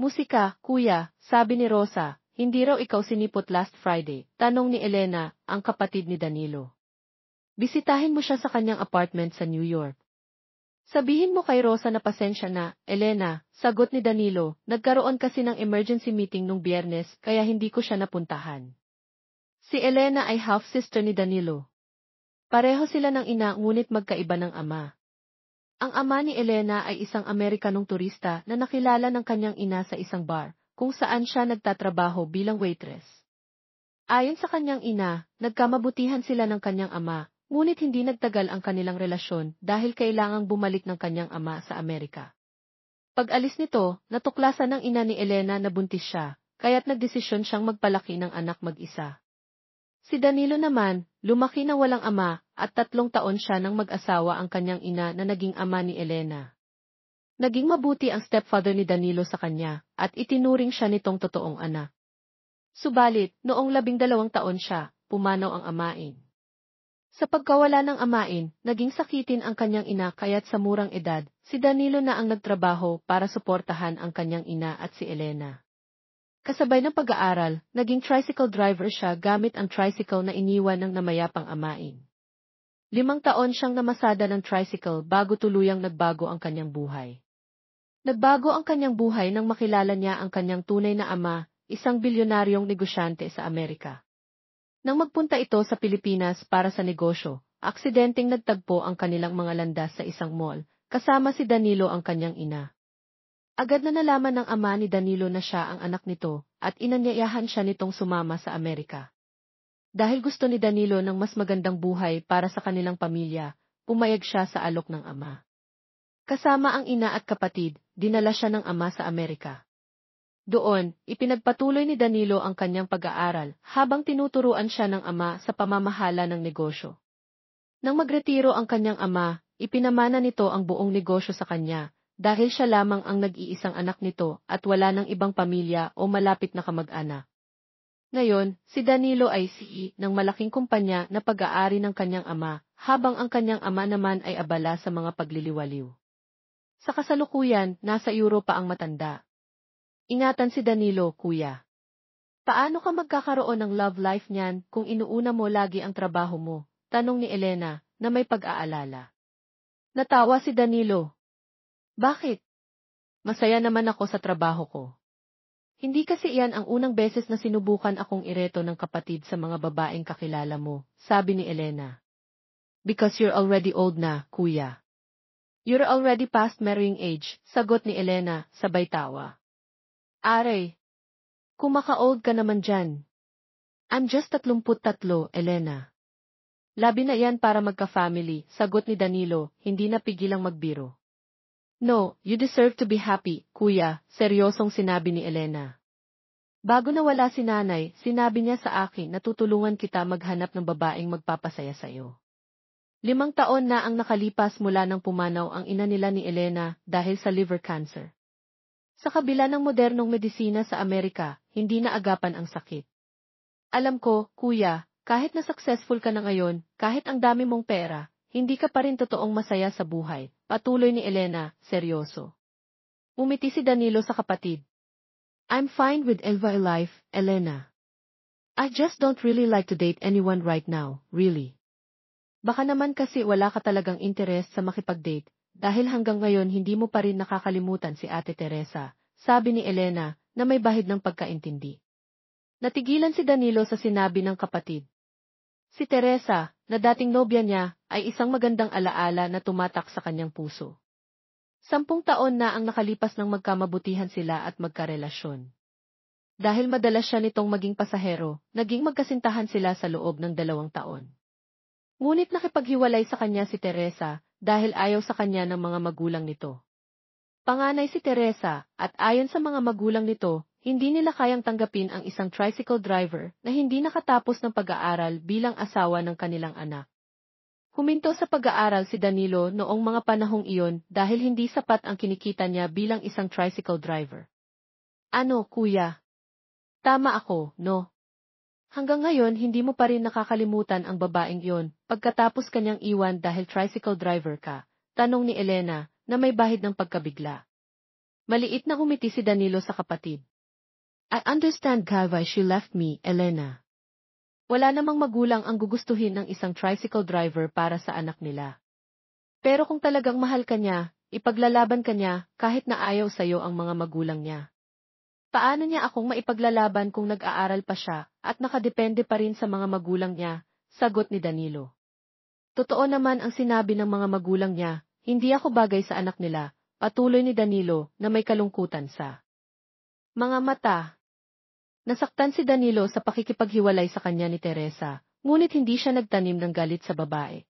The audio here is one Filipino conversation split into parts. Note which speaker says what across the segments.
Speaker 1: Musika, kuya, sabi ni Rosa, hindi raw ikaw sinipot last Friday, tanong ni Elena, ang kapatid ni Danilo. Bisitahin mo siya sa kanyang apartment sa New York. Sabihin mo kay Rosa na pasensya na, Elena, sagot ni Danilo, nagkaroon kasi ng emergency meeting nung Biyernes kaya hindi ko siya napuntahan. Si Elena ay half-sister ni Danilo. Pareho sila ng ina ngunit magkaiba ng ama. Ang ama ni Elena ay isang Amerikanong turista na nakilala ng kanyang ina sa isang bar, kung saan siya nagtatrabaho bilang waitress. Ayon sa kanyang ina, nagkamabutihan sila ng kanyang ama, ngunit hindi nagtagal ang kanilang relasyon dahil kailangang bumalik ng kanyang ama sa Amerika. Pag-alis nito, natuklasan ng ina ni Elena na buntis siya, kaya't nagdesisyon siyang magpalaki ng anak mag-isa. Si Danilo naman, lumaki na walang ama, at 3 taon siya nang mag-asawa ang kanyang ina na naging ama ni Elena. Naging mabuti ang stepfather ni Danilo sa kanya, at itinuring siya nitong totoong anak. Subalit, noong 12 taon siya, pumanaw ang amain. Sa pagkawala ng amain, naging sakitin ang kanyang ina kaya't sa murang edad, si Danilo na ang nagtrabaho para suportahan ang kanyang ina at si Elena. Kasabay ng pag-aaral, naging tricycle driver siya gamit ang tricycle na iniwan ng namayapang amain. 5 taon siyang namasada ng tricycle bago tuluyang nagbago ang kanyang buhay. Nagbago ang kanyang buhay nang makilala niya ang kanyang tunay na ama, isang bilyonaryong negosyante sa Amerika. Nang magpunta ito sa Pilipinas para sa negosyo, aksidenteng nagtagpo ang kanilang mga landas sa isang mall, kasama si Danilo ang kanyang ina. Agad na nalaman ng ama ni Danilo na siya ang anak nito, at inanyayahan siya nitong sumama sa Amerika. Dahil gusto ni Danilo ng mas magandang buhay para sa kanilang pamilya, pumayag siya sa alok ng ama. Kasama ang ina at kapatid, dinala siya ng ama sa Amerika. Doon, ipinagpatuloy ni Danilo ang kanyang pag-aaral habang tinuturuan siya ng ama sa pamamahala ng negosyo. Nang magretiro ang kanyang ama, ipinamana nito ang buong negosyo sa kanya, dahil siya lamang ang nag-iisang anak nito at wala ng ibang pamilya o malapit na kamag-anak. Ngayon, si Danilo ay CEO ng malaking kumpanya na pag-aari ng kanyang ama, habang ang kanyang ama naman ay abala sa mga pagliliwaliw. Sa kasalukuyan, nasa Europa ang matanda. Ingatan si Danilo, kuya. Paano ka magkakaroon ng love life niyan kung inuuna mo lagi ang trabaho mo? Tanong ni Elena, na may pag-aalala. Natawa si Danilo. Bakit? Masaya naman ako sa trabaho ko. Hindi kasi iyan ang unang beses na sinubukan akong ireto ng kapatid sa mga babaeng kakilala mo, sabi ni Elena. Because you're already old na, kuya. You're already past marrying age, sagot ni Elena, sabay tawa. Aray! Kumaka-old ka naman dyan. I'm just 33, Elena. Labi na yan para magka-family, sagot ni Danilo, hindi napigilang magbiro. No, you deserve to be happy, kuya, seryosong sinabi ni Elena. Bago nawala si nanay, sinabi niya sa akin na tutulungan kita maghanap ng babaeng magpapasaya sa iyo. 5 taon na ang nakalipas mula nang pumanaw ang ina nila ni Elena dahil sa liver cancer. Sa kabila ng modernong medisina sa Amerika, hindi na agapan ang sakit. Alam ko, kuya, kahit na successful ka na ngayon, kahit ang dami mong pera, hindi ka pa rin totoong masaya sa buhay, patuloy ni Elena, seryoso. Umiti si Danilo sa kapatid. I'm fine with every life, Elena. I just don't really like to date anyone right now, really. Baka naman kasi wala ka talagang interest sa makipag-date, dahil hanggang ngayon hindi mo pa rin nakakalimutan si Ate Teresa, sabi ni Elena, na may bahid ng pagkaintindi. Natigilan si Danilo sa sinabi ng kapatid. Si Teresa, na dating nobya niya, ay isang magandang alaala na tumatak sa kanyang puso. 10 taon na ang nakalipas nang magkamabutihan sila at magkarelasyon. Dahil madalas siya nitong maging pasahero, naging magkasintahan sila sa loob ng 2 taon. Ngunit nakipaghiwalay sa kanya si Teresa, dahil ayaw sa kanya ng mga magulang nito. Panganay si Teresa, at ayon sa mga magulang nito, hindi nila kayang tanggapin ang isang tricycle driver na hindi nakatapos ng pag-aaral bilang asawa ng kanilang anak. Huminto sa pag-aaral si Danilo noong mga panahong iyon dahil hindi sapat ang kinikita niya bilang isang tricycle driver. Ano, kuya? Tama ako, no? Hanggang ngayon hindi mo pa rin nakakalimutan ang babaeng iyon pagkatapos kanyang iwan dahil tricycle driver ka, tanong ni Elena na may bahid ng pagkabigla. Maliit na umiti si Danilo sa kapatid. I understand why she left me, Elena. Wala namang magulang ang gugustuhin ng isang tricycle driver para sa anak nila. Pero kung talagang mahal ka niya, ipaglalaban ka niya kahit na ayaw sa'yo ang mga magulang niya. Paano niya akong maipaglalaban kung nag-aaral pa siya at nakadepende pa rin sa mga magulang niya? Sagot ni Danilo. Totoo naman ang sinabi ng mga magulang niya, hindi ako bagay sa anak nila, patuloy ni Danilo na may kalungkutan sa mga mata. Nasaktan si Danilo sa pakikipaghiwalay sa kanya ni Teresa, ngunit hindi siya nagtanim ng galit sa babae.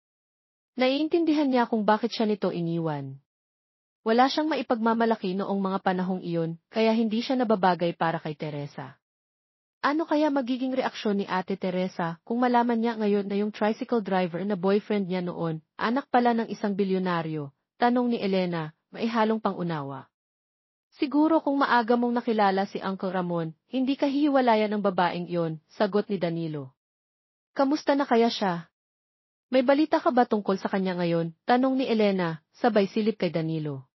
Speaker 1: Naiintindihan niya kung bakit siya nito iniwan. Wala siyang maipagmamalaki noong mga panahong iyon, kaya hindi siya nababagay para kay Teresa. Ano kaya magiging reaksyon ni Ate Teresa kung malaman niya ngayon na yung tricycle driver na boyfriend niya noon, anak pala ng isang bilyonaryo? Tanong ni Elena, maihalong pangunawa. Siguro kung maaga mong nakilala si Uncle Ramon, hindi ka hihiwalayan ng babaeng iyon, sagot ni Danilo. Kamusta na kaya siya? May balita ka ba tungkol sa kanya ngayon? Tanong ni Elena, sabay silip kay Danilo.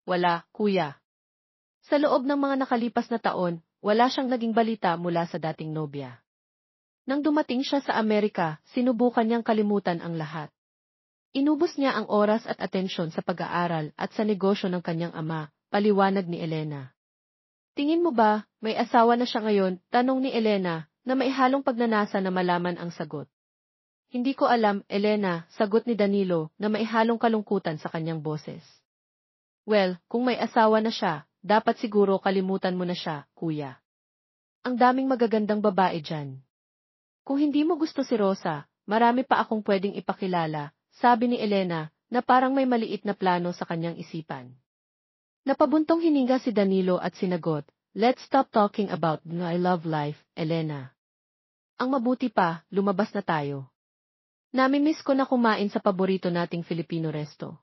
Speaker 1: Wala, kuya. Sa loob ng mga nakalipas na taon, wala siyang naging balita mula sa dating nobya. Nang dumating siya sa Amerika, sinubukan niyang kalimutan ang lahat. Inubos niya ang oras at atensyon sa pag-aaral at sa negosyo ng kanyang ama, paliwanag ni Elena. Tingin mo ba, may asawa na siya ngayon? Tanong ni Elena, na may halong pagnanasa na malaman ang sagot. Hindi ko alam, Elena, sagot ni Danilo, na may halong kalungkutan sa kanyang boses. Well, kung may asawa na siya, dapat siguro kalimutan mo na siya, kuya. Ang daming magagandang babae dyan. Kung hindi mo gusto si Rosa, marami pa akong pwedeng ipakilala, sabi ni Elena, na parang may maliit na plano sa kanyang isipan. Napabuntong hininga si Danilo at sinagot, let's stop talking about I love life, Elena. Ang mabuti pa, lumabas na tayo. Namimiss ko na kumain sa paborito nating Filipino resto.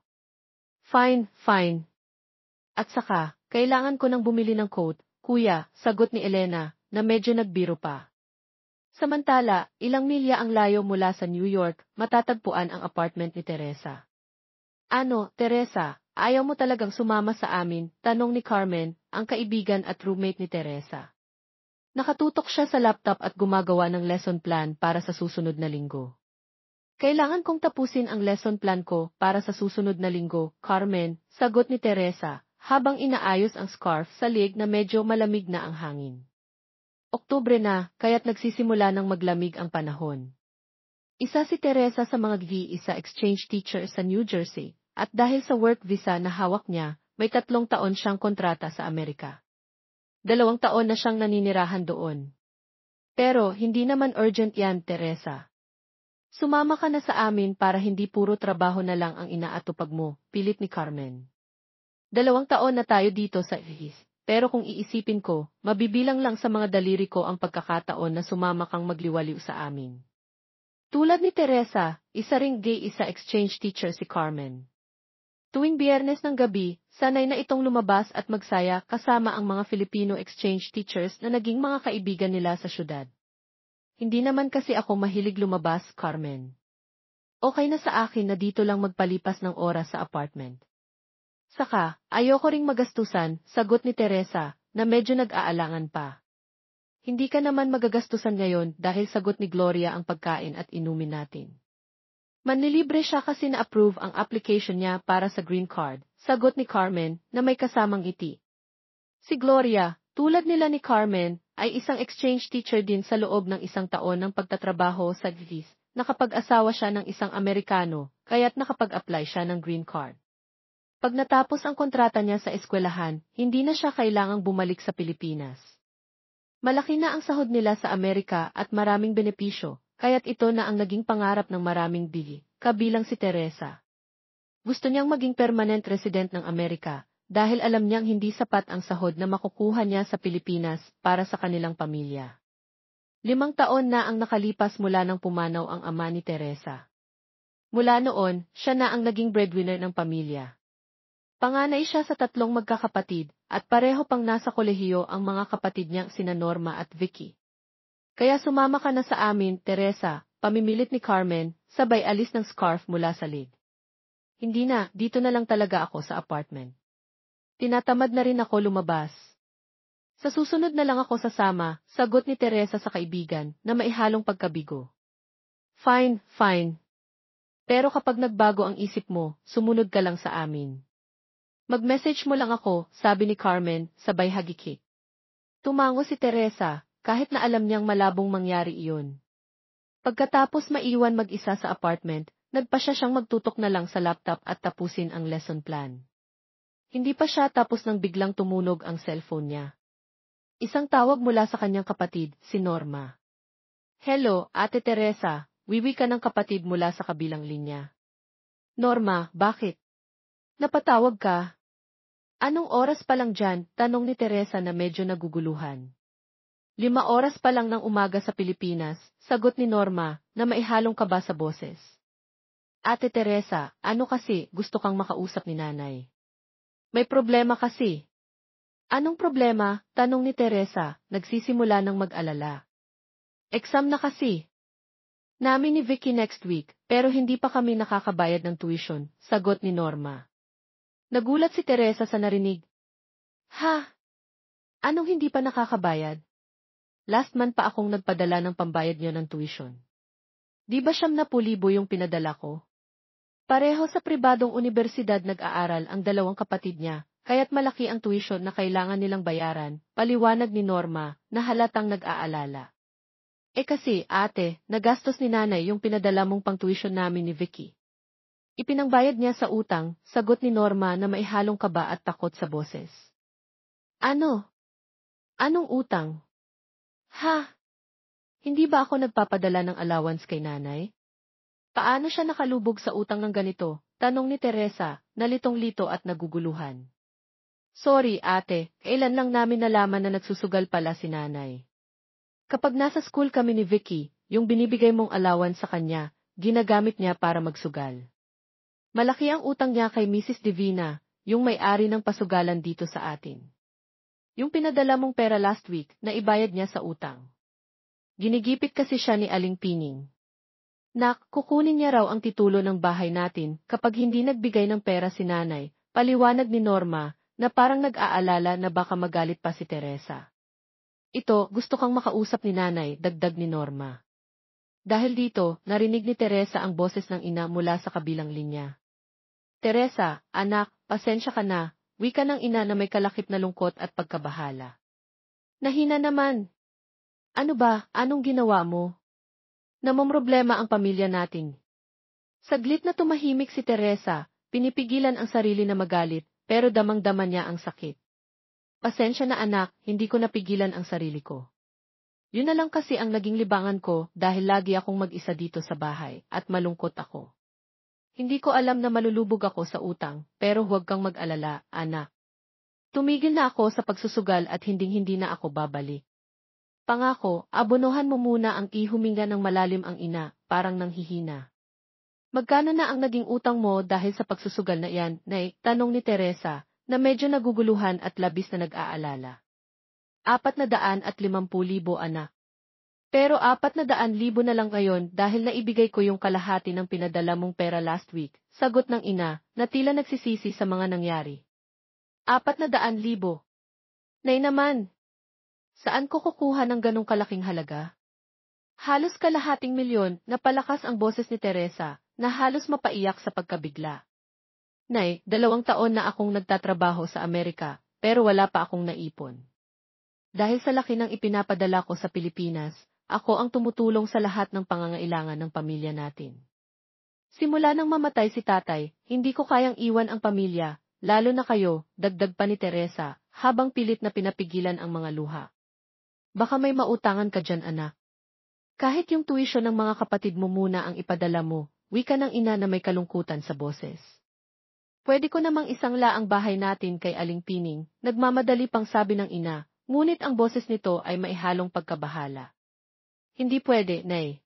Speaker 1: Fine, fine. At saka, kailangan ko nang bumili ng coat, kuya, sagot ni Elena, na medyo nagbiro pa. Samantala, ilang milya ang layo mula sa New York, matatagpuan ang apartment ni Teresa. Ano, Teresa, ayaw mo talagang sumama sa amin? Tanong ni Carmen, ang kaibigan at roommate ni Teresa. Nakatutok siya sa laptop at gumagawa ng lesson plan para sa susunod na linggo. Kailangan kong tapusin ang lesson plan ko para sa susunod na linggo, Carmen, sagot ni Teresa, habang inaayos ang scarf sa leg na medyo malamig na ang hangin. Oktubre na, kaya't nagsisimula ng maglamig ang panahon. Isa si Teresa sa mga isa exchange teacher sa New Jersey, at dahil sa work visa na hawak niya, may 3 taon siyang kontrata sa Amerika. 2 taon na siyang naninirahan doon. Pero hindi naman urgent yan, Teresa. Sumama ka na sa amin para hindi puro trabaho na lang ang inaatupag mo, pilit ni Carmen. 2 taon na tayo dito sa IHIS, pero kung iisipin ko, mabibilang lang sa mga daliri ko ang pagkakataon na sumama kang magliwaliw sa amin. Tulad ni Teresa, isa ring isa exchange teacher si Carmen. Tuwing Biyernes ng gabi, sanay na itong lumabas at magsaya kasama ang mga Filipino exchange teachers na naging mga kaibigan nila sa syudad. Hindi naman kasi ako mahilig lumabas, Carmen. Okay na sa akin na dito lang magpalipas ng oras sa apartment. Saka, ayoko ring magastusan, sagot ni Teresa, na medyo nag-aalangan pa. Hindi ka naman magagastusan ngayon dahil sagot ni Gloria ang pagkain at inumin natin. Manlilibre siya kasi na-approve ang application niya para sa green card, sagot ni Carmen, na may kasamang ngiti. Si Gloria, tulad nila ni Carmen, ay isang exchange teacher din sa loob ng 1 taon ng pagtatrabaho sa GVIS, nakapag-asawa siya ng isang Amerikano, kaya't nakapag-apply siya ng green card. Pag natapos ang kontrata niya sa eskwelahan, hindi na siya kailangang bumalik sa Pilipinas. Malaki na ang sahod nila sa Amerika at maraming benepisyo, kaya't ito na ang naging pangarap ng maraming kabilang si Teresa. Gusto niyang maging permanent resident ng Amerika, dahil alam niyang hindi sapat ang sahod na makukuha niya sa Pilipinas para sa kanilang pamilya. 5 taon na ang nakalipas mula nang pumanaw ang ama ni Teresa. Mula noon, siya na ang naging breadwinner ng pamilya. Panganay siya sa 3 magkakapatid, at pareho pang nasa kolehiyo ang mga kapatid niyang sina Norma at Vicky. Kaya sumama ka na sa amin, Teresa, pamimilit ni Carmen, sabay alis ng scarf mula sa leg. Hindi na, dito na lang talaga ako sa apartment. Tinatamad na rin ako lumabas. Sa susunod na lang ako sasama, sagot ni Teresa sa kaibigan na maihalong pagkabigo. Fine, fine. Pero kapag nagbago ang isip mo, sumunod ka lang sa amin. Mag-message mo lang ako, sabi ni Carmen, sabay hagikik. Tumango si Teresa, kahit na alam niyang malabong mangyari iyon. Pagkatapos maiwan mag-isa sa apartment, nagpasya siyang magtutok na lang sa laptop at tapusin ang lesson plan. Hindi pa siya tapos nang biglang tumunog ang cellphone niya. Isang tawag mula sa kanyang kapatid, si Norma. Hello, Ate Teresa, wiwi ka ng kapatid mula sa kabilang linya. Norma, bakit? Napatawag ka? Anong oras pa lang dyan? Tanong ni Teresa na medyo naguguluhan. 5 oras pa lang ng umaga sa Pilipinas, sagot ni Norma, na maihalong kaba sa boses. Ate Teresa, ano kasi, gusto kang makausap ni nanay? May problema kasi. Anong problema? Tanong ni Teresa, nagsisimula ng mag-alala. Exam na kasi. Namin ni Vicky next week, pero hindi pa kami nakakabayad ng tuition, sagot ni Norma. Nagulat si Teresa sa narinig. Ha? Anong hindi pa nakakabayad? Last month pa akong nagpadala ng pambayad niyo ng tuition. Di ba 70,000 yung pinadala ko? Pareho sa pribadong unibersidad nag-aaral ang dalawang kapatid niya, kaya't malaki ang tuition na kailangan nilang bayaran, paliwanag ni Norma, na halatang nag-aalala. Kasi, ate, nagastos ni nanay yung pinadala mong pang-tuition namin ni Vicky. Ipinangbayad niya sa utang, sagot ni Norma na maihalong kaba at takot sa boses. Ano? Anong utang? Ha? Hindi ba ako nagpapadala ng allowance kay nanay? Paano siya nakalubog sa utang ng ganito? Tanong ni Teresa, nalitong-lito at naguguluhan. Sorry, ate, kailan lang namin nalaman na nagsusugal pala si nanay. Kapag nasa school kami ni Vicky, yung binibigay mong allowance sa kanya, ginagamit niya para magsugal. Malaki ang utang niya kay Mrs. Divina, yung may-ari ng pasugalan dito sa atin. Yung pinadala mong pera last week, na ibayad niya sa utang. Ginigipit kasi siya ni Aling Pining. Nak, kukunin niya raw ang titulo ng bahay natin kapag hindi nagbigay ng pera si nanay, paliwanag ni Norma, na parang nag-aalala na baka magalit pa si Teresa. Ito, gusto kang makausap ni nanay, dagdag ni Norma. Dahil dito, narinig ni Teresa ang boses ng ina mula sa kabilang linya. Teresa, anak, pasensya ka na, wika ng ina na may kalakip na lungkot at pagkabahala. Nahina naman. Ano ba, anong ginawa mo? Namomroblema ang pamilya natin. Saglit na tumahimik si Teresa, pinipigilan ang sarili na magalit, pero damang-dama niya ang sakit. Pasensya na anak, hindi ko napigilan ang sarili ko. Yun na lang kasi ang naging libangan ko dahil lagi akong mag-isa dito sa bahay at malungkot ako. Hindi ko alam na malulubog ako sa utang, pero huwag kang mag-alala, anak. Tumigil na ako sa pagsusugal at hinding-hindi na ako babalik. Pangako, abonohan mo muna ang ihuminga ng malalim ang ina, parang nanghihina. Magkano na ang naging utang mo dahil sa pagsusugal na iyan, Nay? Tanong ni Teresa, na medyo naguguluhan at labis na nag-aalala. 450,000 anak. Pero 400,000 na lang ngayon dahil naibigay ko yung kalahati ng pinadala mong pera last week, sagot ng ina, na tila nagsisisi sa mga nangyari. 400,000. Nay naman! Saan ko kukuha ng ganong kalaking halaga? Halos kalahating milyon, napalakas ang boses ni Teresa, na halos mapaiyak sa pagkabigla. Nay, 2 taon na akong nagtatrabaho sa Amerika, pero wala pa akong naipon. Dahil sa laki ng ipinapadala ko sa Pilipinas, ako ang tumutulong sa lahat ng pangangailangan ng pamilya natin. Simula nang mamatay si tatay, hindi ko kayang iwan ang pamilya, lalo na kayo, dagdag pa ni Teresa, habang pilit na pinapigilan ang mga luha. Baka may mautangan ka dyan, anak. Kahit yung tuition ng mga kapatid mo muna ang ipadala mo, wika ng ina na may kalungkutan sa boses. Pwede ko namang isangla ang bahay natin kay Aling Pining, nagmamadali pang sabi ng ina, ngunit ang boses nito ay maihalong pagkabahala. Hindi pwede, Nay.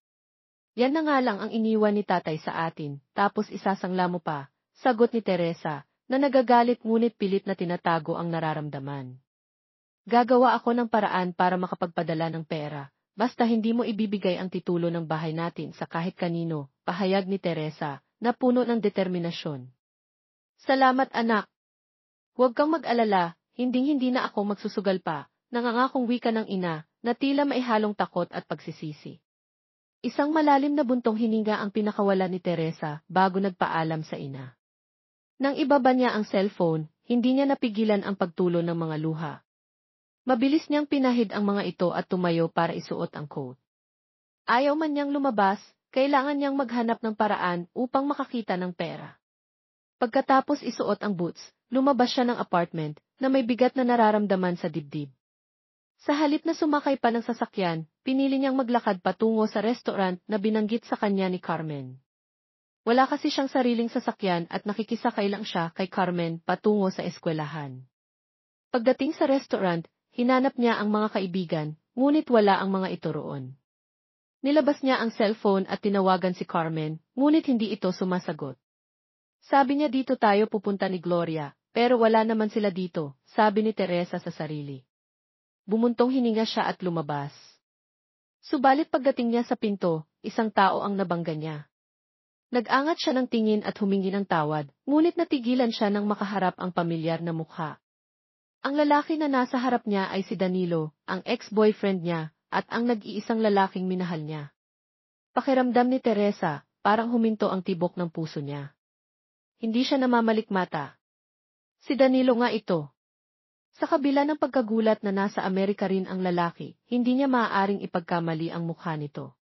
Speaker 1: Yan na nga lang ang iniwan ni tatay sa atin, tapos isasangla mo pa, sagot ni Teresa, na nagagalit ngunit pilit na tinatago ang nararamdaman. Gagawa ako ng paraan para makapagpadala ng pera, basta hindi mo ibibigay ang titulo ng bahay natin sa kahit kanino, pahayag ni Teresa, na puno ng determinasyon. Salamat anak. Huwag kang mag-alala, hinding-hindi na ako magsusugal pa, nangangakong wika ng ina, na tila maihalong takot at pagsisisi. Isang malalim na buntong hininga ang pinakawala ni Teresa bago nagpaalam sa ina. Nang ibaba niya ang cellphone, hindi niya napigilan ang pagtulo ng mga luha. Mabilis niyang pinahid ang mga ito at tumayo para isuot ang coat. Ayaw man niyang lumabas, kailangan niyang maghanap ng paraan upang makakita ng pera. Pagkatapos isuot ang boots, lumabas siya ng apartment na may bigat na nararamdaman sa dibdib. Sa halip na sumakay pa ng sasakyan, pinili niyang maglakad patungo sa restaurant na binanggit sa kanya ni Carmen. Wala kasi siyang sariling sasakyan at nakikisakay lang siya kay Carmen patungo sa eskwelahan. Pagdating sa restaurant, hinanap niya ang mga kaibigan, ngunit wala ang mga ito roon. Nilabas niya ang cellphone at tinawagan si Carmen, ngunit hindi ito sumasagot. Sabi niya dito tayo pupunta ni Gloria, pero wala naman sila dito, sabi ni Teresa sa sarili. Bumuntong hininga siya at lumabas. Subalit pagdating niya sa pinto, isang tao ang nabangga niya. Nag-angat siya ng tingin at humingi ng tawad, ngunit natigilan siya nang makaharap ang pamilyar na mukha. Ang lalaki na nasa harap niya ay si Danilo, ang ex-boyfriend niya, at ang nag-iisang lalaking minahal niya. Pakiramdam ni Teresa, parang huminto ang tibok ng puso niya. Hindi siya namamalikmata. Si Danilo nga ito. Sa kabila ng pagkagulat na nasa Amerika rin ang lalaki, hindi niya maaaring ipagkamali ang mukha nito.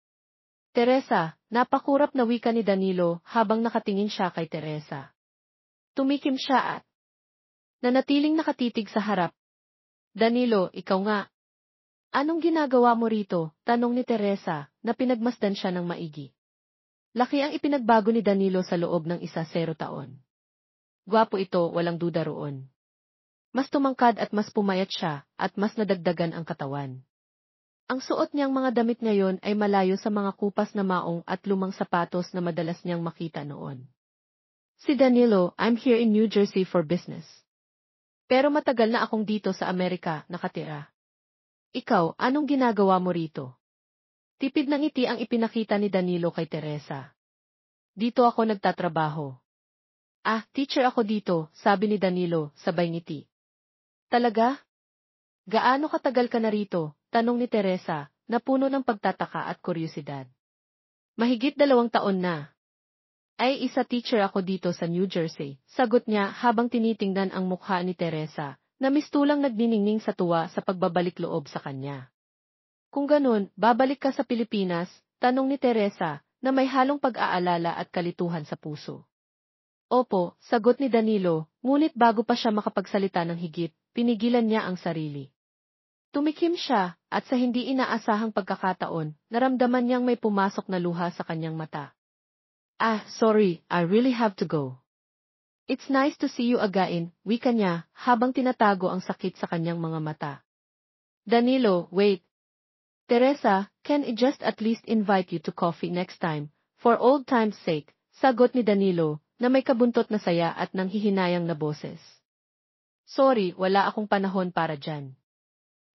Speaker 1: Teresa, napakurap na wika ni Danilo habang nakatingin siya kay Teresa. Tumikim siya at nanatiling nakatitig sa harap. Danilo, ikaw nga. Anong ginagawa mo rito? Tanong ni Teresa, na pinagmasdan siya ng maigi. Laki ang ipinagbago ni Danilo sa loob ng 10 taon. Gwapo ito, walang duda roon. Mas tumangkad at mas pumayat siya, at mas nadagdagan ang katawan. Ang suot niyang mga damit ngayon ay malayo sa mga kupas na maong at lumang sapatos na madalas niyang makita noon. Si Danilo, I'm here in New Jersey for business. Pero matagal na akong dito sa Amerika, nakatira. Ikaw, anong ginagawa mo rito? Tipid ng ngiti ang ipinakita ni Danilo kay Teresa. Dito ako nagtatrabaho. Ah, teacher ako dito, sabi ni Danilo, sabay ngiti. Talaga? Gaano katagal ka na rito? Tanong ni Teresa, na puno ng pagtataka at kuryosidad. Mahigit 2 taon na. Ay, teacher ako dito sa New Jersey, sagot niya habang tinitingnan ang mukha ni Teresa, na mistulang nagniningning sa tuwa sa pagbabalik loob sa kanya. Kung ganun, babalik ka sa Pilipinas? Tanong ni Teresa, na may halong pag-aalala at kalituhan sa puso. Opo, sagot ni Danilo, ngunit bago pa siya makapagsalita ng higit, pinigilan niya ang sarili. Tumikim siya, at sa hindi inaasahang pagkakataon, naramdaman niyang may pumasok na luha sa kanyang mata. Ah, sorry, I really have to go. It's nice to see you again, wika niya, habang tinatago ang sakit sa kanyang mga mata. Danilo, wait. Teresa, can I just at least invite you to coffee next time, for old time's sake, sagot ni Danilo, na may kabuntot na saya at nanghihinayang na boses. Sorry, wala akong panahon para dyan.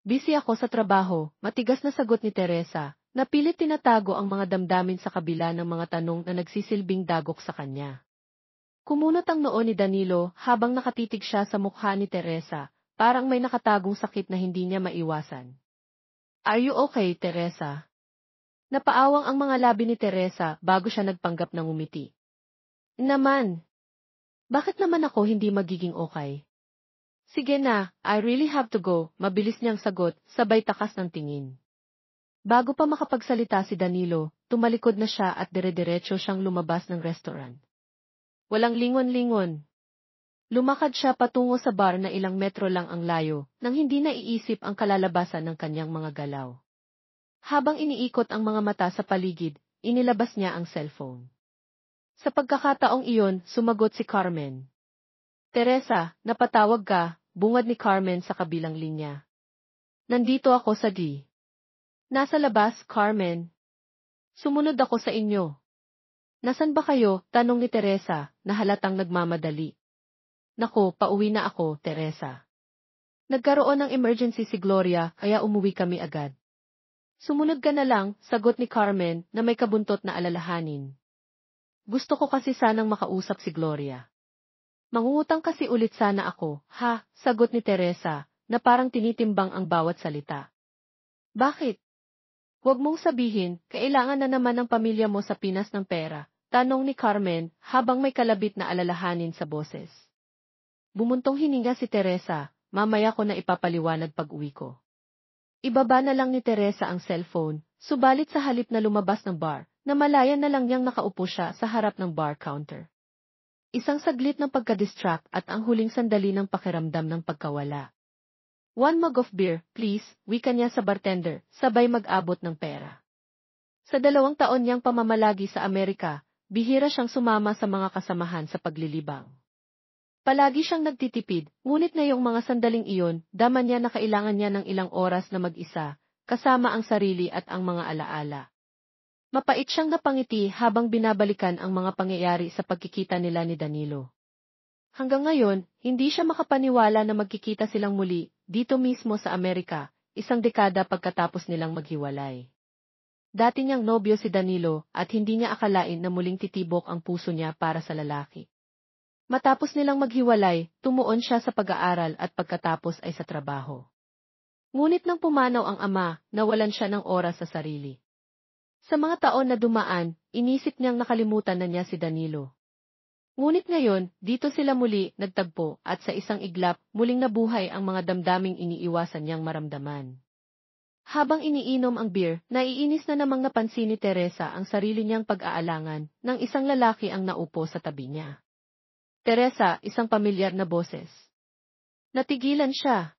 Speaker 1: Busy ako sa trabaho, matigas na sagot ni Teresa, na pilit tinatago ang mga damdamin sa kabila ng mga tanong na nagsisilbing dagok sa kanya. Kumunot ang noo ni Danilo habang nakatitig siya sa mukha ni Teresa, parang may nakatagong sakit na hindi niya maiwasan. Are you okay, Teresa? Napaawang ang mga labi ni Teresa bago siya nagpanggap ng umiti. Naman. Bakit naman ako hindi magiging okay? Sige na, I really have to go, mabilis niyang sagot, sabay takas ng tingin. Bago pa makapagsalita si Danilo, tumalikod na siya at dire-diretso siyang lumabas ng restaurant. Walang lingon-lingon. Lumakad siya patungo sa bar na ilang metro lang ang layo, nang hindi naiisip ang kalalabasan ng kanyang mga galaw. Habang iniikot ang mga mata sa paligid, inilabas niya ang cellphone. Sa pagkakataong iyon, sumagot si Carmen. Teresa, napatawag ka, bungad ni Carmen sa kabilang linya. Nandito ako sa D. Nasa labas, Carmen. Sumunod ako sa inyo. Nasan ba kayo? Tanong ni Teresa, na halatang nagmamadali. Nako, pauwi na ako, Teresa. Nagkaroon ng emergency si Gloria, kaya umuwi kami agad. Sumunod ka na lang, sagot ni Carmen, na may kabuntot na alalahanin. Gusto ko kasi sanang makausap si Gloria. Mangungutang kasi ulit sana ako, ha, sagot ni Teresa, na parang tinitimbang ang bawat salita. Bakit? Huwag mong sabihin, kailangan na naman ng pamilya mo sa Pinas ng pera, tanong ni Carmen, habang may kalabit na alalahanin sa boses. Bumuntong hininga si Teresa, mamaya ko na ipapaliwanag pag-uwi ko. Ibaba na lang ni Teresa ang cellphone, subalit sa halip na lumabas ng bar, namalayan na lang niyang nakaupo siya sa harap ng bar counter. Isang saglit ng pagka-distract at ang huling sandali ng pakiramdam ng pagkawala. "One mug of beer, please," wika niya sa bartender, sabay mag-abot ng pera. Sa 2 taon niyang pamamalagi sa Amerika, bihira siyang sumama sa mga kasamahan sa paglilibang. Palagi siyang nagtitipid, ngunit ngayong mga sandaling iyon, daman niya na kailangan niya ng ilang oras na mag-isa, kasama ang sarili at ang mga alaala. Mapait siyang napangiti habang binabalikan ang mga pangyayari sa pagkikita nila ni Danilo. Hanggang ngayon, hindi siya makapaniwala na magkikita silang muli, dito mismo sa Amerika, 1 dekada pagkatapos nilang maghiwalay. Dati niyang nobyo si Danilo at hindi niya akalain na muling titibok ang puso niya para sa lalaki. Matapos nilang maghiwalay, tumuon siya sa pag-aaral at pagkatapos ay sa trabaho. Ngunit nang pumanaw ang ama, nawalan siya ng oras sa sarili. Sa mga taon na dumaan, inisip niyang nakalimutan na niya si Danilo. Ngunit ngayon, dito sila muli nagtagpo at sa isang iglap, muling nabuhay ang mga damdaming iniiwasan niyang maramdaman. Habang iniinom ang beer, naiinis na namang napansin ni Teresa ang sarili niyang pag-aalangan ng isang lalaki ang naupo sa tabi niya. "Teresa," isang pamilyar na boses. Natigilan siya.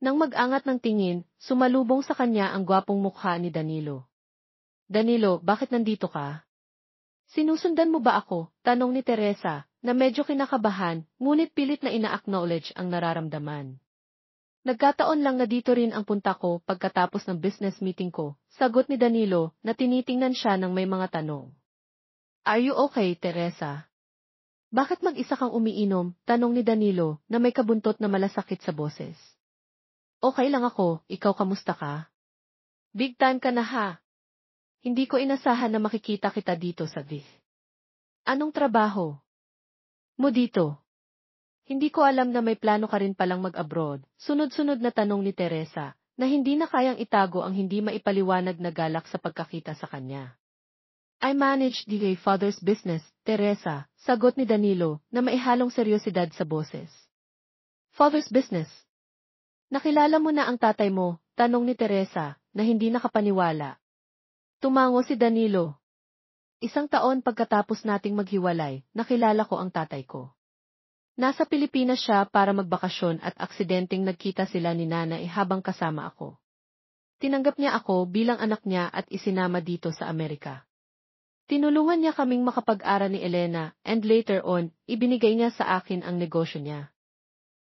Speaker 1: Nang mag-angat ng tingin, sumalubong sa kanya ang gwapong mukha ni Danilo. "Danilo, bakit nandito ka?" "Sinusundan mo ba ako?" tanong ni Teresa, na medyo kinakabahan, ngunit pilit na ina-acknowledge ang nararamdaman. "Nagkataon lang na dito rin ang punta ko pagkatapos ng business meeting ko," sagot ni Danilo, na tinitingnan siya ng may mga tanong. "Are you okay, Teresa?" "Bakit mag-isa kang umiinom?" tanong ni Danilo, na may kabuntot na malasakit sa boses. "Okay lang ako, ikaw kamusta ka?" "Big time ka na ha. Hindi ko inasahan na makikita kita dito sa VIH. Anong trabaho mo dito?" "Hindi ko alam na may plano ka rin palang mag-abroad," sunod-sunod na tanong ni Teresa, na hindi na kayang itago ang hindi maipaliwanag na galak sa pagkakita sa kanya. "I manage the father's business, Teresa," sagot ni Danilo, na maihalong seryosidad sa boses. "Father's business? Nakilala mo na ang tatay mo?" tanong ni Teresa, na hindi nakapaniwala. Tumango si Danilo. "1 taon pagkatapos nating maghiwalay, nakilala ko ang tatay ko. Nasa Pilipinas siya para magbakasyon at aksidenteng nagkita sila ni nanay habang kasama ako. Tinanggap niya ako bilang anak niya at isinama dito sa Amerika. Tinulungan niya kaming makapag-aral ni Elena and later on, ibinigay niya sa akin ang negosyo niya."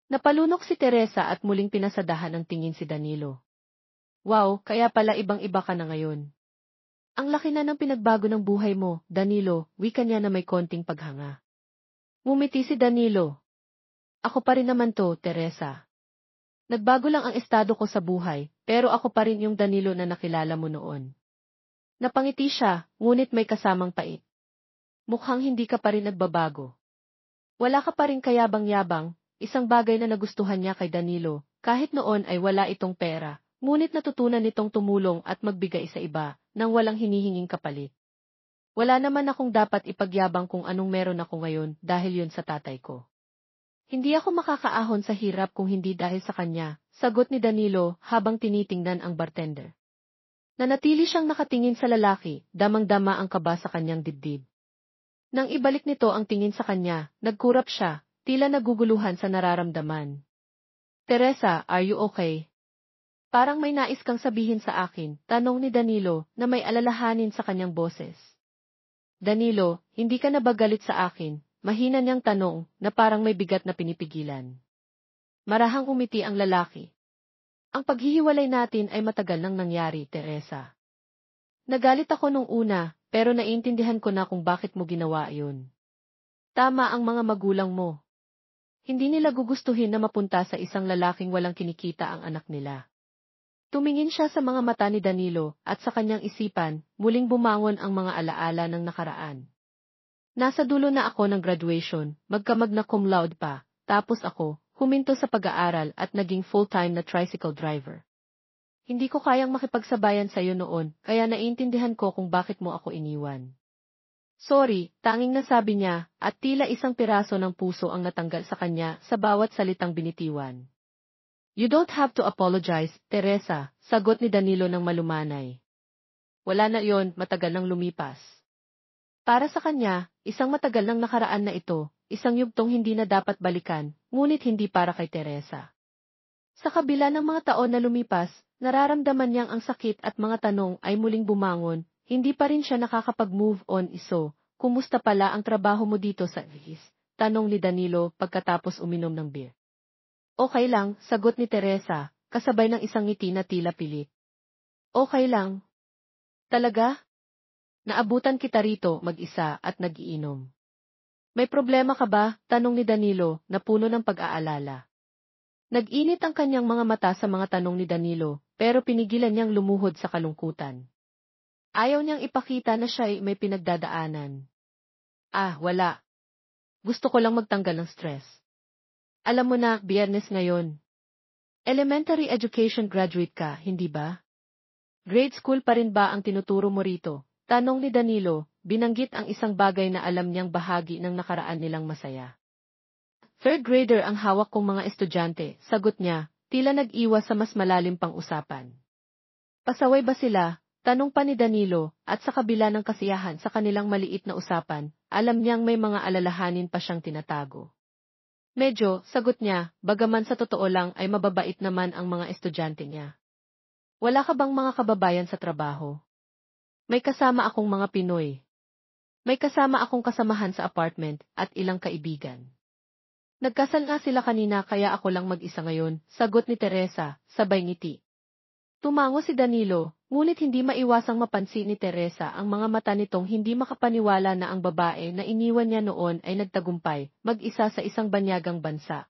Speaker 1: Napalunok si Teresa at muling pinasadahan ng tingin si Danilo. "Wow, kaya pala ibang-iba ka na ngayon. Ang laki na ng pinagbago ng buhay mo, Danilo," wika niya na may konting paghanga. Ngumiti si Danilo. "Ako pa rin naman to, Teresa. Nagbago lang ang estado ko sa buhay, pero ako pa rin yung Danilo na nakilala mo noon." Napangiti siya, ngunit may kasamang pait. "Mukhang hindi ka pa rin nagbabago. Wala ka pa rin kayabang-yabang," isang bagay na nagustuhan niya kay Danilo, kahit noon ay wala itong pera, ngunit natutunan nitong tumulong at magbigay sa iba, nang walang hinihinging kapalit. "Wala naman akong dapat ipagyabang kung anong meron ako ngayon dahil yun sa tatay ko. Hindi ako makakaahon sa hirap kung hindi dahil sa kanya," sagot ni Danilo habang tinitingnan ang bartender. Nanatili siyang nakatingin sa lalaki, damang-dama ang kaba sa kanyang dibdib. Nang ibalik nito ang tingin sa kanya, nagkurap siya, tila naguguluhan sa nararamdaman. "Teresa, are you okay? Parang may nais kang sabihin sa akin," tanong ni Danilo, na may alalahanin sa kanyang boses. "Danilo, hindi ka na ba galit sa akin?" mahina niyang tanong, na parang may bigat na pinipigilan. Marahang umiti ang lalaki. "Ang paghihiwalay natin ay matagal nang nangyari, Teresa. Nagalit ako nung una, pero naiintindihan ko na kung bakit mo ginawa yun. Tama ang mga magulang mo. Hindi nila gugustuhin na mapunta sa isang lalaking walang kinikita ang anak nila." Tumingin siya sa mga mata ni Danilo at sa kanyang isipan, muling bumangon ang mga alaala ng nakaraan. Nasa dulo na ako ng graduation, magna cum laude pa, tapos ako, huminto sa pag-aaral at naging full-time na tricycle driver. Hindi ko kayang makipagsabayan sa'yo noon, kaya naiintindihan ko kung bakit mo ako iniwan. Sorry, tanging nasabi niya, at tila isang piraso ng puso ang natanggal sa kanya sa bawat salitang binitiwan. You don't have to apologize, Teresa, sagot ni Danilo ng malumanay. Wala na yon, matagal nang lumipas. Para sa kanya, isang matagal nang nakaraan na ito, isang yugtong hindi na dapat balikan, ngunit hindi para kay Teresa. Sa kabila ng mga taon na lumipas, nararamdaman niyang ang sakit at mga tanong ay muling bumangon, hindi pa rin siya nakakapag-move on. Kumusta pala ang trabaho mo dito sa office? Tanong ni Danilo pagkatapos uminom ng beer. Okay lang, sagot ni Teresa, kasabay ng isang ngiti na tila pilit. Okay lang. Talaga? Naabutan kita rito mag-isa at nag-iinom. May problema ka ba? Tanong ni Danilo, na puno ng pag-aalala. Nag-init ang kanyang mga mata sa mga tanong ni Danilo, pero pinigilan niyang lumuhod sa kalungkutan. Ayaw niyang ipakita na siya'y may pinagdadaanan. Wala. Gusto ko lang magtanggal ng stress. Alam mo na, Biyernes ngayon. Elementary education graduate ka, hindi ba? Grade school pa rin ba ang tinuturo mo rito? Tanong ni Danilo, binanggit ang isang bagay na alam niyang bahagi ng nakaraan nilang masaya. Third grader ang hawak kong mga estudyante, sagot niya, tila nag-iwas sa mas malalim pang usapan. Pasaway ba sila? Tanong pa ni Danilo, at sa kabila ng kasiyahan sa kanilang maliit na usapan, alam niyang may mga alalahanin pa siyang tinatago. Medyo, sagot niya, bagaman sa totoo lang ay mababait naman ang mga estudyante niya. Wala ka bang mga kababayan sa trabaho? May kasama akong mga Pinoy. May kasama akong kasamahan sa apartment, at ilang kaibigan. Nagkasal nga sila kanina kaya ako lang mag-isa ngayon, sagot ni Teresa, sabay ngiti. Tumango si Danilo, ngunit hindi maiwasang mapansin ni Teresa ang mga mata nitong hindi makapaniwala na ang babae na iniwan niya noon ay nagtagumpay, mag-isa sa isang banyagang bansa.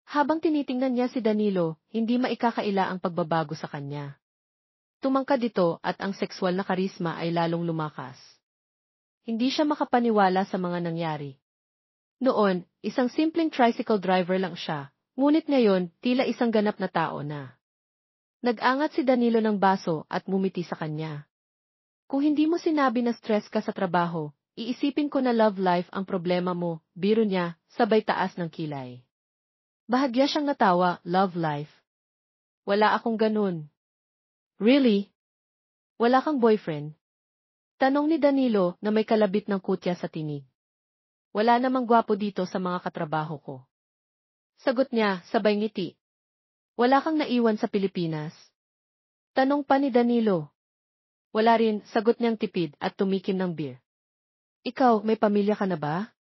Speaker 1: Habang tinitingnan niya si Danilo, hindi maikakaila ang pagbabago sa kanya. Tumangkad ito at ang sexual na karisma ay lalong lumakas. Hindi siya makapaniwala sa mga nangyari. Noon, isang simpleng tricycle driver lang siya, ngunit ngayon, tila isang ganap na tao na. Nag-angat si Danilo ng baso at mumiti sa kanya. Kung hindi mo sinabi na stress ka sa trabaho, iisipin ko na love life ang problema mo, biro niya, sabay taas ng kilay. Bahagya siyang natawa, love life. Wala akong ganun. Really? Wala kang boyfriend? Tanong ni Danilo na may kalabit ng kutya sa tinig. Wala namang gwapo dito sa mga katrabaho ko. Sagot niya, sabay ngiti. Wala kang naiwan sa Pilipinas? Tanong pa ni Danilo. Wala rin, sagot niyang tipid at tumikim ng beer. Ikaw, may pamilya ka na ba?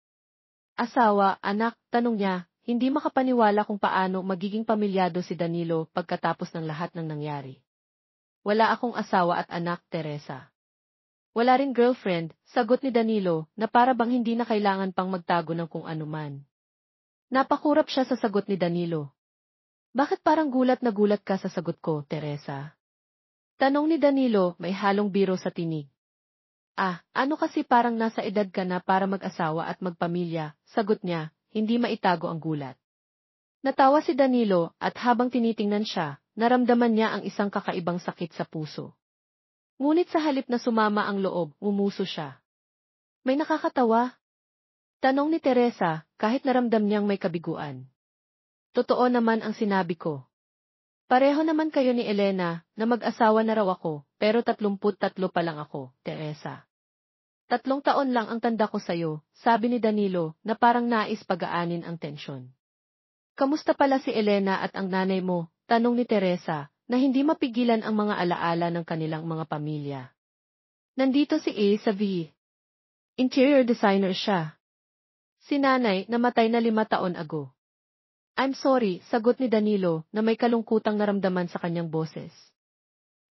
Speaker 1: Asawa, anak, tanong niya, hindi makapaniwala kung paano magiging pamilyado si Danilo pagkatapos ng lahat ng nangyari. Wala akong asawa at anak, Teresa. Wala rin girlfriend, sagot ni Danilo, na para bang hindi na kailangan pang magtago ng kung anuman. Napakurap siya sa sagot ni Danilo. Bakit parang gulat na gulat ka sa sagot ko, Teresa? Tanong ni Danilo, may halong biro sa tinig. Ano kasi parang nasa edad ka na para mag-asawa at magpamilya, sagot niya, hindi maitago ang gulat. Natawa si Danilo at habang tinitingnan siya, naramdaman niya ang isang kakaibang sakit sa puso. Ngunit sa halip na sumama ang loob, umuso siya. May nakakatawa? Tanong ni Teresa, kahit naramdam niyang may kabiguan. Totoo naman ang sinabi ko. Pareho naman kayo ni Elena, na mag-asawa na raw ako, pero 33 pa lang ako, Teresa. 3 taon lang ang tanda ko sa'yo, sabi ni Danilo, na parang nais pagaanin ang tensyon. Kamusta pala si Elena at ang nanay mo? Tanong ni Teresa, na hindi mapigilan ang mga alaala ng kanilang mga pamilya. Nandito si A sa V. Interior designer siya. Si nanay, namatay na 5 taon ago. I'm sorry, sagot ni Danilo, na may kalungkutang naramdaman sa kanyang boses.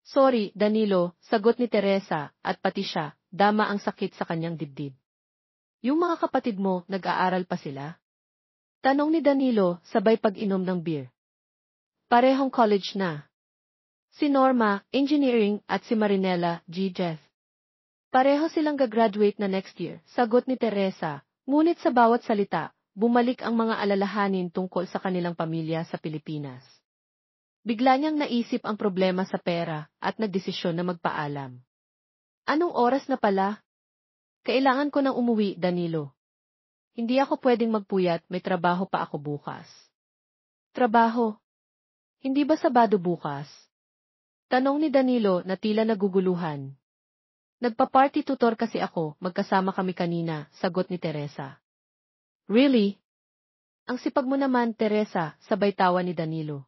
Speaker 1: Sorry, Danilo, sagot ni Teresa, at pati siya, dama ang sakit sa kanyang dibdib. Yung mga kapatid mo, nag-aaral pa sila? Tanong ni Danilo, sabay pag-inom ng beer. Parehong college na. Si Norma, engineering, at si Marinela, Jeff. Pareho silang gagraduate na next year, sagot ni Teresa, ngunit sa bawat salita, bumalik ang mga alalahanin tungkol sa kanilang pamilya sa Pilipinas. Bigla niyang naisip ang problema sa pera at nagdesisyon na magpaalam. Anong oras na pala? Kailangan ko nang umuwi, Danilo. Hindi ako pwedeng magpuyat, may trabaho pa ako bukas. Trabaho? Hindi ba Sabado bukas? Tanong ni Danilo na tila naguguluhan. Nagpa-party tutor kasi ako, magkasama kami kanina, sagot ni Teresa. Really? Ang sipag mo naman, Teresa, sabay tawa ni Danilo.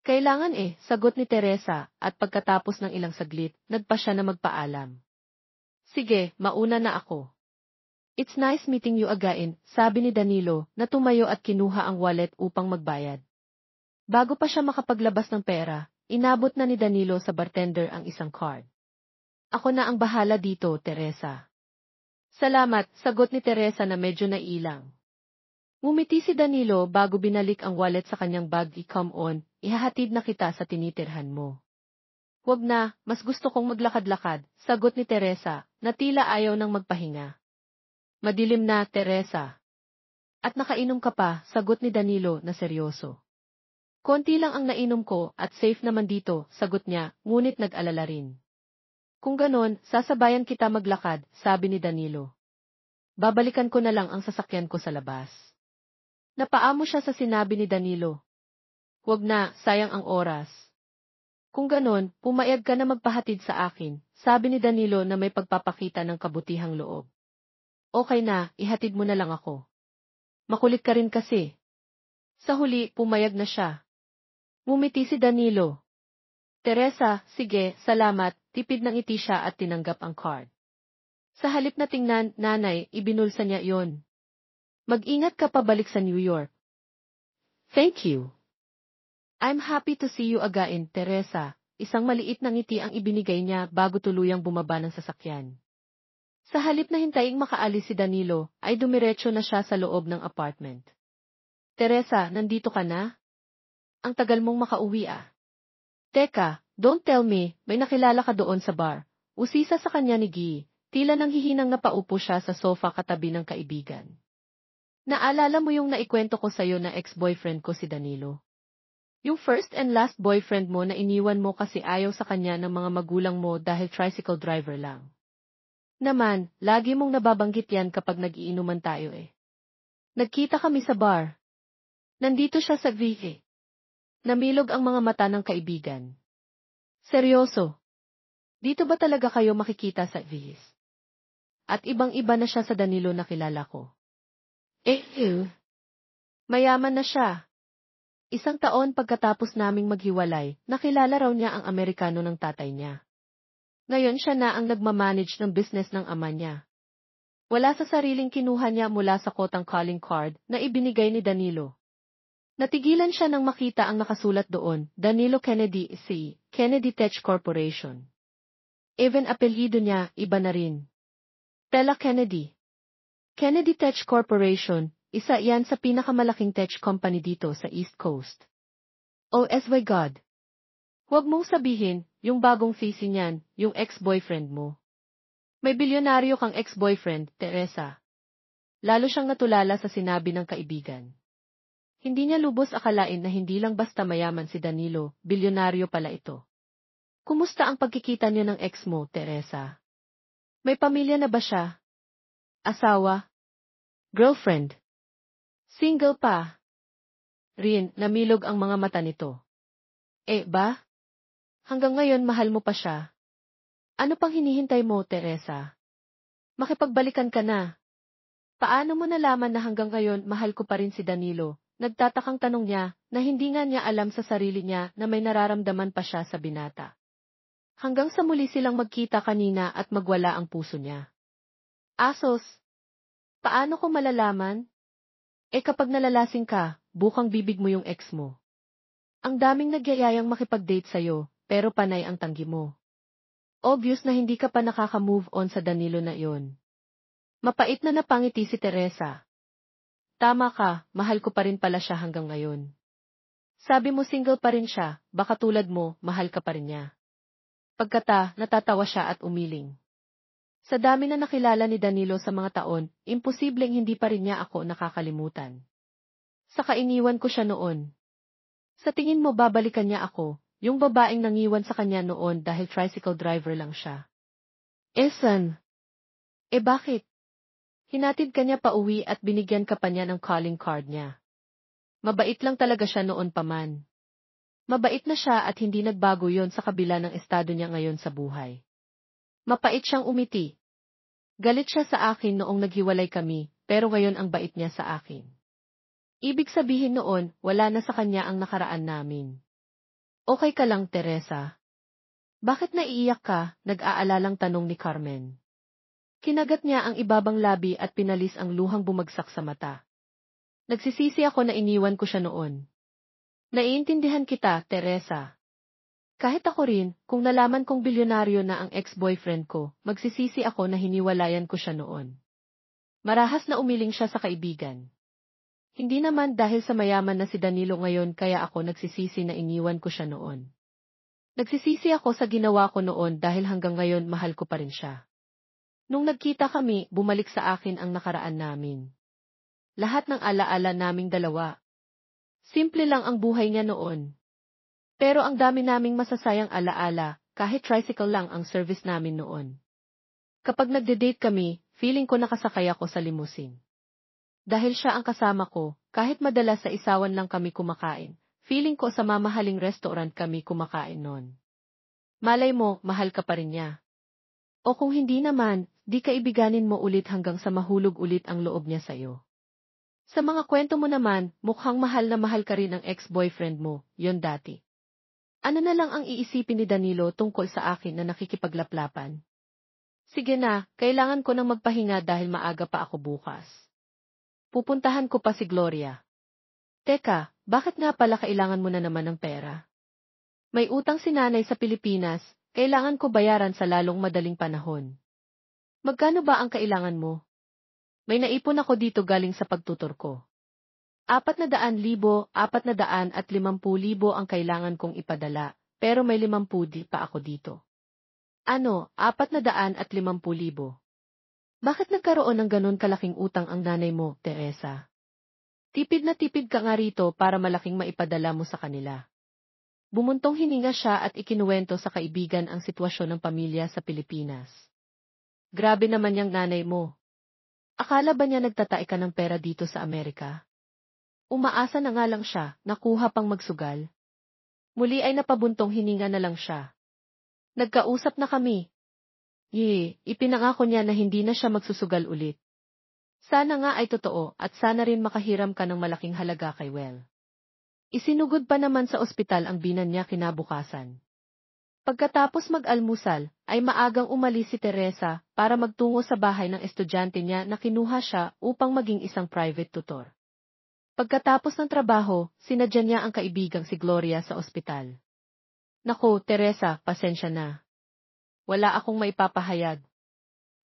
Speaker 1: Kailangan sagot ni Teresa, at pagkatapos ng ilang saglit, nagpa siya na magpaalam. Sige, mauna na ako. It's nice meeting you again, sabi ni Danilo, na tumayo at kinuha ang wallet upang magbayad. Bago pa siya makapaglabas ng pera, inabot na ni Danilo sa bartender ang isang card. Ako na ang bahala dito, Teresa. Salamat, sagot ni Teresa na medyo nailang. Ngumiti si Danilo bago binalik ang wallet sa kanyang bag. Come on, ihahatid na kita sa tinitirhan mo. Wag na, mas gusto kong maglakad-lakad, sagot ni Teresa, na tila ayaw nang magpahinga. Madilim na, Teresa. At nakainom ka pa, sagot ni Danilo na seryoso. Konti lang ang nainom ko at safe naman dito, sagot niya, ngunit nag-alala rin. Kung ganon, sasabayan kita maglakad, sabi ni Danilo. Babalikan ko na lang ang sasakyan ko sa labas. Napaamo siya sa sinabi ni Danilo. Huwag na, sayang ang oras. Kung ganon, pumayag ka na magpahatid sa akin, sabi ni Danilo na may pagpapakita ng kabutihang loob. Okay na, ihatid mo na lang ako. Makulit ka rin kasi. Sa huli, pumayag na siya. Ngumiti si Danilo. Teresa, sige, salamat, tipid ng ngiti siya at tinanggap ang card. Sa halip na tingnan, nanay, ibinulsa niya yon. Mag-ingat ka pabalik sa New York. Thank you. I'm happy to see you again, Teresa. Isang maliit na ngiti ang ibinigay niya bago tuluyang bumaba ng sasakyan. Sa halip na hintaing makaalis si Danilo, ay dumiretso na siya sa loob ng apartment. Teresa, nandito ka na? Ang tagal mong makauwi ah. Teka, don't tell me, may nakilala ka doon sa bar. Usisa sa kanya ni Guy, tila nang hihinang napaupo siya sa sofa katabi ng kaibigan. Naalala mo yung naikwento ko sa'yo na ex-boyfriend ko si Danilo? Yung first and last boyfriend mo na iniwan mo kasi ayaw sa kanya ng mga magulang mo dahil tricycle driver lang. Naman, lagi mong nababanggit yan kapag nag-iinuman tayo eh. Nagkita kami sa bar. Nandito siya sa VA. Namilog ang mga mata ng kaibigan. Seryoso? Dito ba talaga kayo makikita sa VS? At ibang-iba na siya sa Danilo na kilala ko. Mayaman na siya. Isang taon pagkatapos naming maghiwalay, nakilala raw niya ang Amerikano ng tatay niya. Ngayon siya na ang nagmamanage ng business ng ama niya. Wala sa sariling kinuha niya mula sa kotang calling card na ibinigay ni Danilo. Natigilan siya nang makita ang nakasulat doon, Danilo Kennedy C. Kennedy Tech Corporation. Even apelyido niya, iba na rin. Tela Kennedy. Kennedy Tech Corporation, isa yan sa pinakamalaking tech company dito sa East Coast. Oh my God. Huwag mong sabihin, yung bagong fisi niyan, yung ex-boyfriend mo. May bilyonaryo kang ex-boyfriend, Teresa. Lalo siyang natulala sa sinabi ng kaibigan. Hindi niya lubos akalain na hindi lang basta mayaman si Danilo, bilyonaryo pala ito. Kumusta ang pagkikita niyo ng ex mo, Teresa? May pamilya na ba siya? Asawa? Girlfriend? Single pa? Rin, namilog ang mga mata nito. Ba? Hanggang ngayon mahal mo pa siya? Ano pang hinihintay mo, Teresa? Makipagbalikan ka na. Paano mo nalaman na hanggang ngayon mahal ko pa rin si Danilo? Nagtatakang tanong niya na hindi nga niya alam sa sarili niya na may nararamdaman pa siya sa binata. Hanggang sa muli silang magkita kanina at magwala ang puso niya. Asos! Paano ko malalaman? Kapag nalalasing ka, bukang bibig mo yung ex mo. Ang daming nagyayayang makipag-date sa'yo, pero panay ang tanggi mo. Obvious na hindi ka pa nakaka-move on sa Danilo na iyon. Mapait na napangiti si Teresa. Tama ka, mahal ko pa rin pala siya hanggang ngayon. Sabi mo single pa rin siya, baka tulad mo, mahal ka pa rin niya. Pagkata, natatawa siya at umiling. Sa dami na nakilala ni Danilo sa mga taon, imposibleng hindi pa rin niya ako nakakalimutan. Saka iniwan ko siya noon. Sa tingin mo babalikan niya ako, yung babaeng nangiwan sa kanya noon dahil tricycle driver lang siya? Esan? Bakit? Hinatid ka niya pa uwi at binigyan ka pa niya ng calling card niya. Mabait lang talaga siya noon pa man. Mabait na siya at hindi nagbago yon sa kabila ng estado niya ngayon sa buhay. Mapait siyang umiti. Galit siya sa akin noong naghiwalay kami, pero ngayon ang bait niya sa akin. Ibig sabihin noon, wala na sa kanya ang nakaraan namin. Okay ka lang, Teresa? Bakit naiiyak ka? Nag-aalalang tanong ni Carmen. Kinagat niya ang ibabang labi at pinalis ang luhang bumagsak sa mata. Nagsisisi ako na iniwan ko siya noon. Naiintindihan kita, Teresa. Kahit ako rin, kung nalaman kong bilyonaryo na ang ex-boyfriend ko, magsisisi ako na hiniwalayan ko siya noon. Marahas na umiling siya sa kaibigan. Hindi naman dahil sa mayaman na si Danilo ngayon kaya ako nagsisisi na iniwan ko siya noon. Nagsisisi ako sa ginawa ko noon dahil hanggang ngayon mahal ko pa rin siya. Nung nagkita kami, bumalik sa akin ang nakaraan namin. Lahat ng alaala naming dalawa. Simple lang ang buhay niya noon. Pero ang dami naming masasayang alaala, kahit tricycle lang ang service namin noon. Kapag nagde-date kami, feeling ko nakasakay ako sa limousine. Dahil siya ang kasama ko, kahit madalas sa isawan lang kami kumakain, feeling ko sa mamahaling restaurant kami kumakain noon. Malay mo, mahal ka pa rin niya. O kung hindi naman, di kaibiganin mo ulit hanggang sa mahulog ulit ang loob niya sa'yo. Sa mga kwento mo naman, mukhang mahal na mahal ka rin ang ex-boyfriend mo, yon dati. Ano na lang ang iisipin ni Danilo tungkol sa akin na nakikipaglaplapan? Sige na, kailangan ko nang magpahinga dahil maaga pa ako bukas. Pupuntahan ko pa si Gloria. Teka, bakit nga pala kailangan mo na naman ng pera? May utang si nanay sa Pilipinas, kailangan ko bayaran sa lalong madaling panahon. Magkano ba ang kailangan mo? May naipon ako dito galing sa pagtutor ko. 400,000, 450,000 ang kailangan kong ipadala, pero may 50 pa ako dito. Ano, 450,000? Bakit nagkaroon ng ganon kalaking utang ang nanay mo, Teresa? Tipid na tipid ka nga rito para malaking maipadala mo sa kanila. Bumuntong hininga siya at ikinuwento sa kaibigan ang sitwasyon ng pamilya sa Pilipinas. Grabe naman yung nanay mo. Akala ba niya nagtatae ka ng pera dito sa Amerika? Umaasa na nga lang siya, nakuha pang magsugal. Muli ay napabuntong hininga na lang siya. Nagkausap na kami. Ipinangako niya na hindi na siya magsusugal ulit. Sana nga ay totoo at sana rin makahiram ka ng malaking halaga kay Well. Isinugod pa naman sa ospital ang binan niya kinabukasan. Pagkatapos mag-almusal, ay maagang umalis si Teresa para magtungo sa bahay ng estudyante niya na kinuha siya upang maging isang private tutor. Pagkatapos ng trabaho, sinadya niya ang kaibigang si Gloria sa ospital. Naku, Teresa, pasensya na. Wala akong maipapahayag.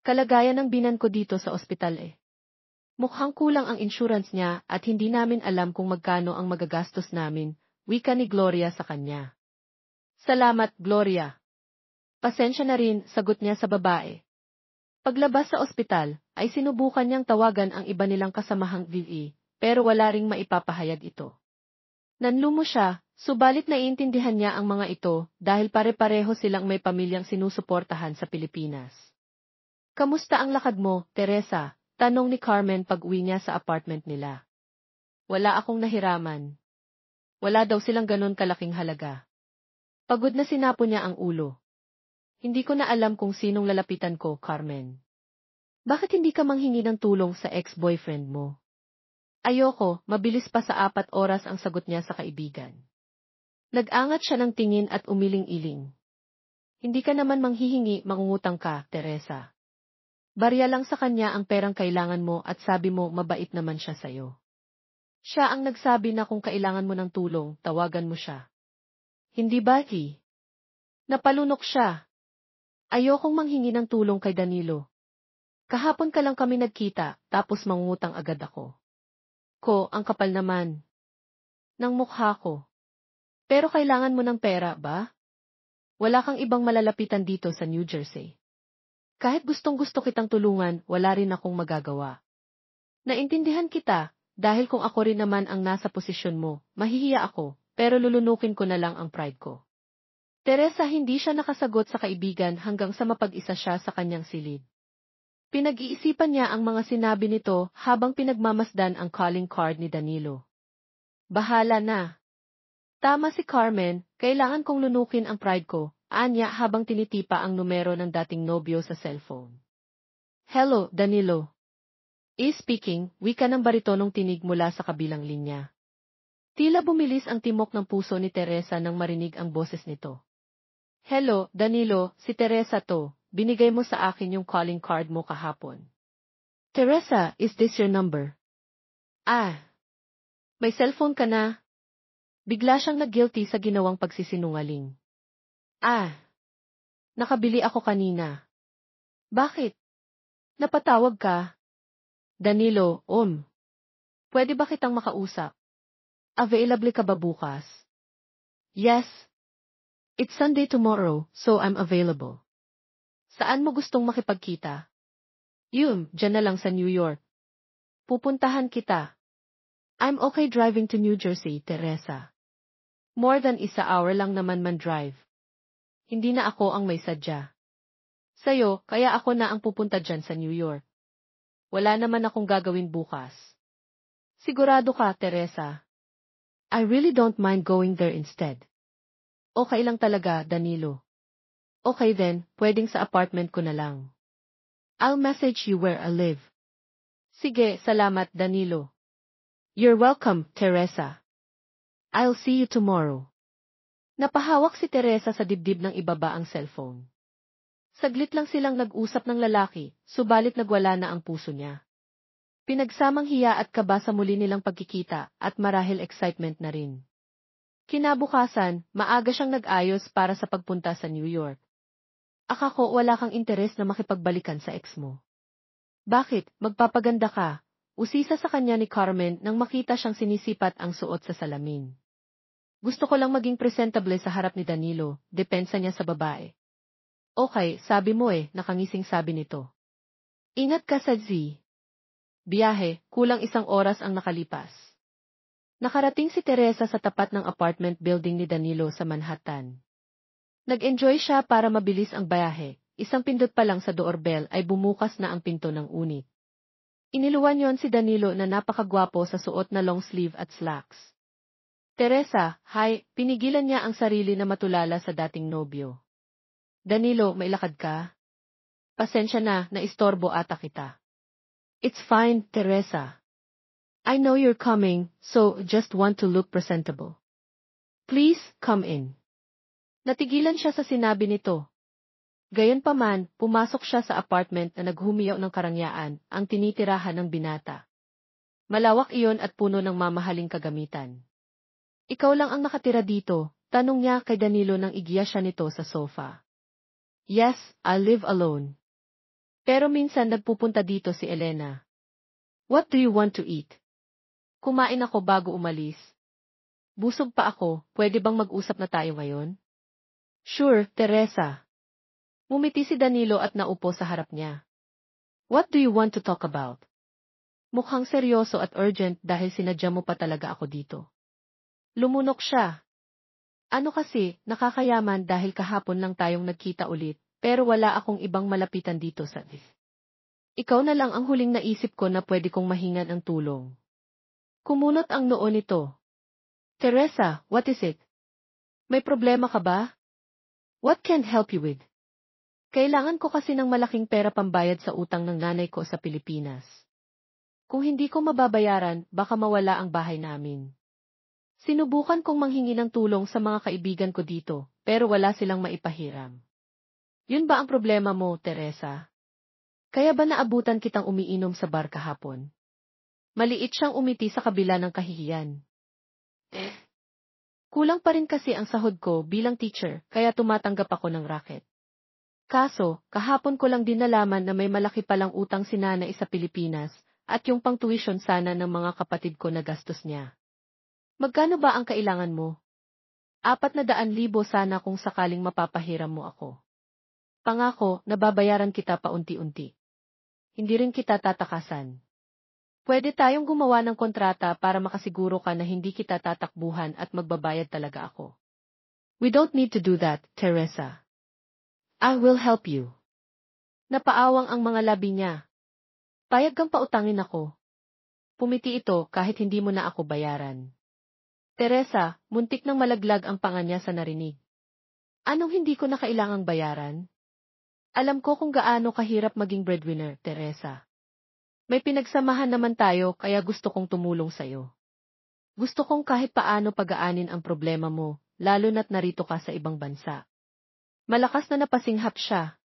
Speaker 1: Kalagayan ng binan ko dito sa ospital eh. Mukhang kulang ang insurance niya at hindi namin alam kung magkano ang magagastos namin, wika ni Gloria sa kanya. Salamat, Gloria. Pasensya na rin, sagot niya sa babae. Paglabas sa ospital, ay sinubukan niyang tawagan ang iba nilang kasamahang VE. Pero wala ring maipapahayag ito. Nanlumo siya, subalit naiintindihan niya ang mga ito dahil pare-pareho silang may pamilyang sinusuportahan sa Pilipinas. Kamusta ang lakad mo, Teresa? Tanong ni Carmen pag-uwi niya sa apartment nila. Wala akong nahiraman. Wala daw silang ganon kalaking halaga. Pagod na sinapo niya ang ulo. Hindi ko na alam kung sinong lalapitan ko, Carmen. Bakit hindi ka manghingi ng tulong sa ex-boyfriend mo? Ayoko, mabilis pa sa 4 oras ang sagot niya sa kaibigan. Nag-angat siya ng tingin at umiling-iling. Hindi ka naman manghihingi, mangungutang ka, Teresa. Barya lang sa kanya ang perang kailangan mo at sabi mo mabait naman siya sa'yo. Siya ang nagsabi na kung kailangan mo ng tulong, tawagan mo siya. Hindi ba, Napalunok siya. Ayokong manghingi ng tulong kay Danilo. Kahapon ka lang kami nagkita, tapos mangungutang agad ako. Ang kapal naman ng mukha ko. Pero kailangan mo ng pera ba? Wala kang ibang malalapitan dito sa New Jersey. Kahit gustong-gusto kitang tulungan, wala rin akong magagawa. Naintindihan kita, dahil kung ako rin naman ang nasa posisyon mo, mahihiya ako, pero lulunukin ko na lang ang pride ko. Teresa, hindi siya nakasagot sa kaibigan hanggang sa mapag-isa siya sa kanyang silid. Pinag-iisipan niya ang mga sinabi nito habang pinagmamasdan ang calling card ni Danilo. Bahala na. Tama si Carmen, kailangan kong lunukin ang pride ko, anya habang tinitipa ang numero ng dating nobyo sa cellphone. Hello, Danilo. Speaking, wika ng baritonong tinig mula sa kabilang linya. Tila bumilis ang timok ng puso ni Teresa nang marinig ang boses nito. Hello, Danilo, si Teresa to. Binigay mo sa akin yung calling card mo kahapon. Teresa, is this your number? Ah. May cellphone ka na? Bigla siyang nag-guilty sa ginawang pagsisinungaling. Ah. Nakabili ako kanina. Bakit? Napatawag ka? Danilo, pwede ba kitang makausap? Available ka ba bukas? Yes. It's Sunday tomorrow, so I'm available. Saan mo gustong makipagkita? Diyan na lang sa New York. Pupuntahan kita. I'm okay driving to New Jersey, Teresa. More than 1 hour lang naman man drive. Hindi na ako ang may sadya. Sa'yo, kaya ako na ang pupunta dyan sa New York. Wala naman akong gagawin bukas. Sigurado ka, Teresa? I really don't mind going there instead. Okay lang talaga, Danilo. Okay then, pwedeng sa apartment ko na lang. I'll message you where I live. Sige, salamat, Danilo. You're welcome, Teresa. I'll see you tomorrow. Napahawak si Teresa sa dibdib ng ibaba ang cellphone. Saglit lang silang nag-usap ng lalaki, subalit nagwala na ang puso niya. Pinagsamang hiya at kaba sa muli nilang pagkikita at marahil excitement na rin. Kinabukasan, maaga siyang nag-ayos para sa pagpunta sa New York. Akako wala kang interes na makipagbalikan sa ex mo. Bakit, magpapaganda ka? Usisa sa kanya ni Carmen nang makita siyang sinisipat ang suot sa salamin. Gusto ko lang maging presentable sa harap ni Danilo, depensa niya sa babae. Okay, sabi mo nakangising sabi nito. Ingat ka sa Z. Biyahe, kulang 1 oras ang nakalipas. Nakarating si Teresa sa tapat ng apartment building ni Danilo sa Manhattan. Nag-enjoy siya para mabilis ang biyahe, 1 pindot pa lang sa doorbell ay bumukas na ang pinto ng unit. Iniluwan yon si Danilo na napakagwapo sa suot na long sleeve at slacks. Teresa, hi, pinigilan niya ang sarili na matulala sa dating nobyo. Danilo, mailakad ka? Pasensya na, naistorbo ata kita. It's fine, Teresa. I know you're coming, so just want to look presentable. Please, come in. Natigilan siya sa sinabi nito. Gayunpaman, pumasok siya sa apartment na naghumiyaw ng karangyaan, ang tinitirahan ng binata. Malawak iyon at puno ng mamahaling kagamitan. Ikaw lang ang nakatira dito, tanong niya kay Danilo nang igiya siya nito sa sofa. Yes, I live alone. Pero minsan nagpupunta dito si Elena. What do you want to eat? Kumain ako bago umalis. Busog pa ako, pwede bang mag-usap na tayo ngayon? Sure, Teresa. Ngumiti si Danilo at naupo sa harap niya. What do you want to talk about? Mukhang seryoso at urgent dahil sinadya mo pa talaga ako dito. Lumunok siya. Ano kasi, nakakayaman dahil kahapon lang tayong nagkita ulit, pero wala akong ibang malapitan dito sa Ikaw na lang ang huling naisip ko na pwede kong mahingan ang tulong. Kumunot ang noo nito. Teresa, what is it? May problema ka ba? What can help you with? Kailangan ko kasi ng malaking pera pambayad sa utang ng nanay ko sa Pilipinas. Kung hindi ko mababayaran, baka mawala ang bahay namin. Sinubukan kong manghingi ng tulong sa mga kaibigan ko dito, pero wala silang maipahiram. Yun ba ang problema mo, Teresa? Kaya ba naabutan kitang umiinom sa bar kahapon? Maliit siyang umiti sa kabila ng kahihiyan. Kulang pa rin kasi ang sahod ko bilang teacher, kaya tumatanggap ako ng racket. Kaso, kahapon ko lang din nalaman na may malaki palang utang si nanay sa Pilipinas, at yung pang-tuition sana ng mga kapatid ko na gastos niya. Magkano ba ang kailangan mo? 400,000 sana kung sakaling mapapahiram mo ako. Pangako, nababayaran kita paunti-unti. Hindi rin kita tatakasan. Pwede tayong gumawa ng kontrata para makasiguro ka na hindi kita tatakbuhan at magbabayad talaga ako. We don't need to do that, Teresa. I will help you. Napaawang ang mga labi niya. Payag kang pautangin ako. Pumiti ito kahit hindi mo na ako bayaran. Teresa, muntik nang malaglag ang panga niya sa narinig. Anong hindi ko na kailangang bayaran? Alam ko kung gaano kahirap maging breadwinner, Teresa. May pinagsamahan naman tayo kaya gusto kong tumulong sa'yo. Gusto kong kahit paano pagaanin ang problema mo, lalo na't narito ka sa ibang bansa. Malakas na napasinghap siya.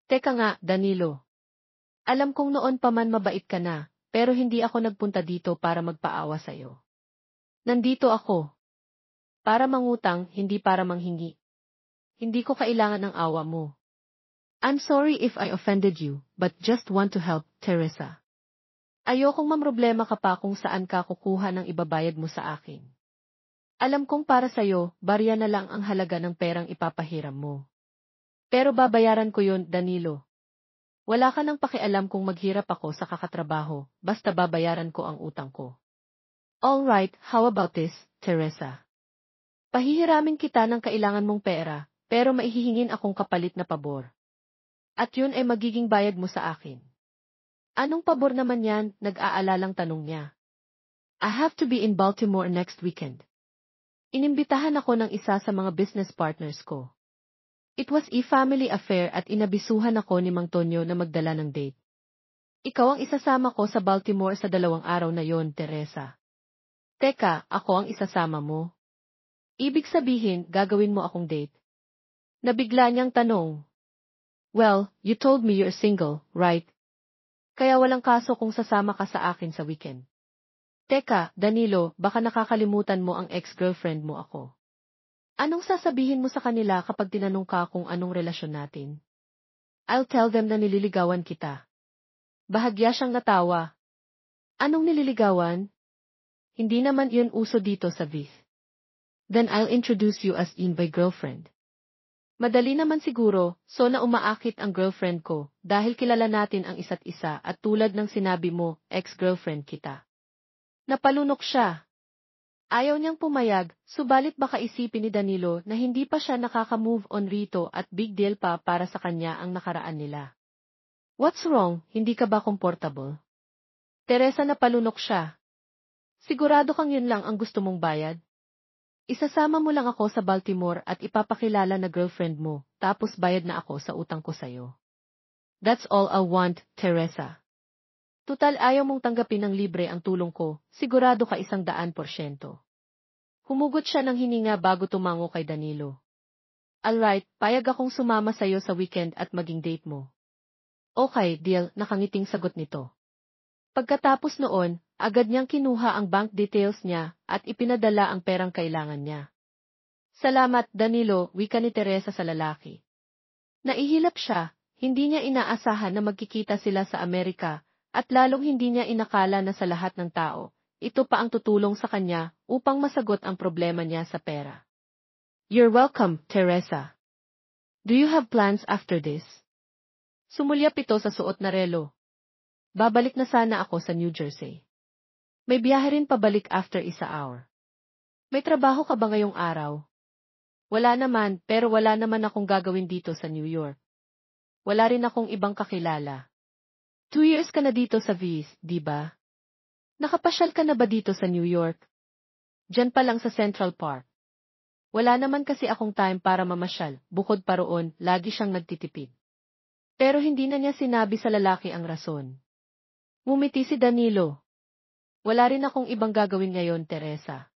Speaker 1: Teka nga, Danilo. Alam kong noon pa man mabait ka na, pero hindi ako nagpunta dito para magpaawa sa'yo. Nandito ako. Para mangutang, hindi para manghingi. Hindi ko kailangan ng awa mo. I'm sorry if I offended you, but just want to help, Teresa. Ayokong mamroblema ka pa kung saan ka kukuha ng ibabayad mo sa akin. Alam kong para sa'yo, barya na lang ang halaga ng perang ipapahiram mo. Pero babayaran ko yun, Danilo. Wala ka nang pakialam kung maghirap ako sa kakatrabaho, basta babayaran ko ang utang ko. Alright, how about this, Teresa? Pahihiramin kita ng kailangan mong pera, pero maihihingin akong kapalit na pabor. At yun ay magiging bayad mo sa akin. Anong pabor naman yan, nag-aalalang tanong niya. I have to be in Baltimore next weekend. Inimbitahan ako ng isa sa mga business partners ko. It was a family affair at inabisuhan ako ni Mang Tonyo na magdala ng date. Ikaw ang isasama ko sa Baltimore sa 2 araw na yon, Teresa. Teka, ako ang isasama mo? Ibig sabihin, gagawin mo akong date? Nabigla niyang tanong. Well, you told me you're single, right? Kaya walang kaso kung sasama ka sa akin sa weekend. Teka, Danilo, baka nakakalimutan mo ang ex-girlfriend mo ako. Anong sasabihin mo sa kanila kapag tinanong ka kung anong relasyon natin? I'll tell them na nililigawan kita. Bahagya siyang natawa. Anong nililigawan? Hindi naman yun uso dito sa Viz. Then I'll introduce you as in my girlfriend. Madali naman siguro, so na umaakit ang girlfriend ko, dahil kilala natin ang isa't isa at tulad ng sinabi mo, ex-girlfriend kita. Napalunok siya. Ayaw niyang pumayag, subalit baka isipin ni Danilo na hindi pa siya nakaka-move on rito at big deal pa para sa kanya ang nakaraan nila. What's wrong, hindi ka ba comfortable? Teresa, napalunok siya. Sigurado kang yun lang ang gusto mong bayad? Isasama mo lang ako sa Baltimore at ipapakilala na girlfriend mo, tapos bayad na ako sa utang ko sa'yo. That's all I want, Teresa. Tutal ayaw mong tanggapin ng libre ang tulong ko, sigurado ka 100%. Humugot siya ng hininga bago tumango kay Danilo. Alright, payag akong sumama sa'yo sa weekend at maging date mo. Okay, deal, nakangiting sagot nito. Pagkatapos noon, agad niyang kinuha ang bank details niya at ipinadala ang perang kailangan niya. Salamat, Danilo, wika ni Teresa sa lalaki. Naihilap siya, hindi niya inaasahan na magkikita sila sa Amerika, at lalong hindi niya inakala na sa lahat ng tao, ito pa ang tutulong sa kanya upang masagot ang problema niya sa pera. You're welcome, Teresa. Do you have plans after this? Sumulyap ito sa suot na relo. Babalik na sana ako sa New Jersey. May biyahe rin pabalik after 1 hour. May trabaho ka ba ngayong araw? Wala naman, pero wala naman akong gagawin dito sa New York. Wala rin akong ibang kakilala. 2 years ka na dito sa Viz, di ba? Nakapasyal ka na ba dito sa New York? Diyan pa lang sa Central Park. Wala naman kasi akong time para mamasyal, bukod pa roon, lagi siyang nagtitipid. Pero hindi na niya sinabi sa lalaki ang rason. Ngumiti si Danilo. Wala rin akong ibang gagawin ngayon, Teresa.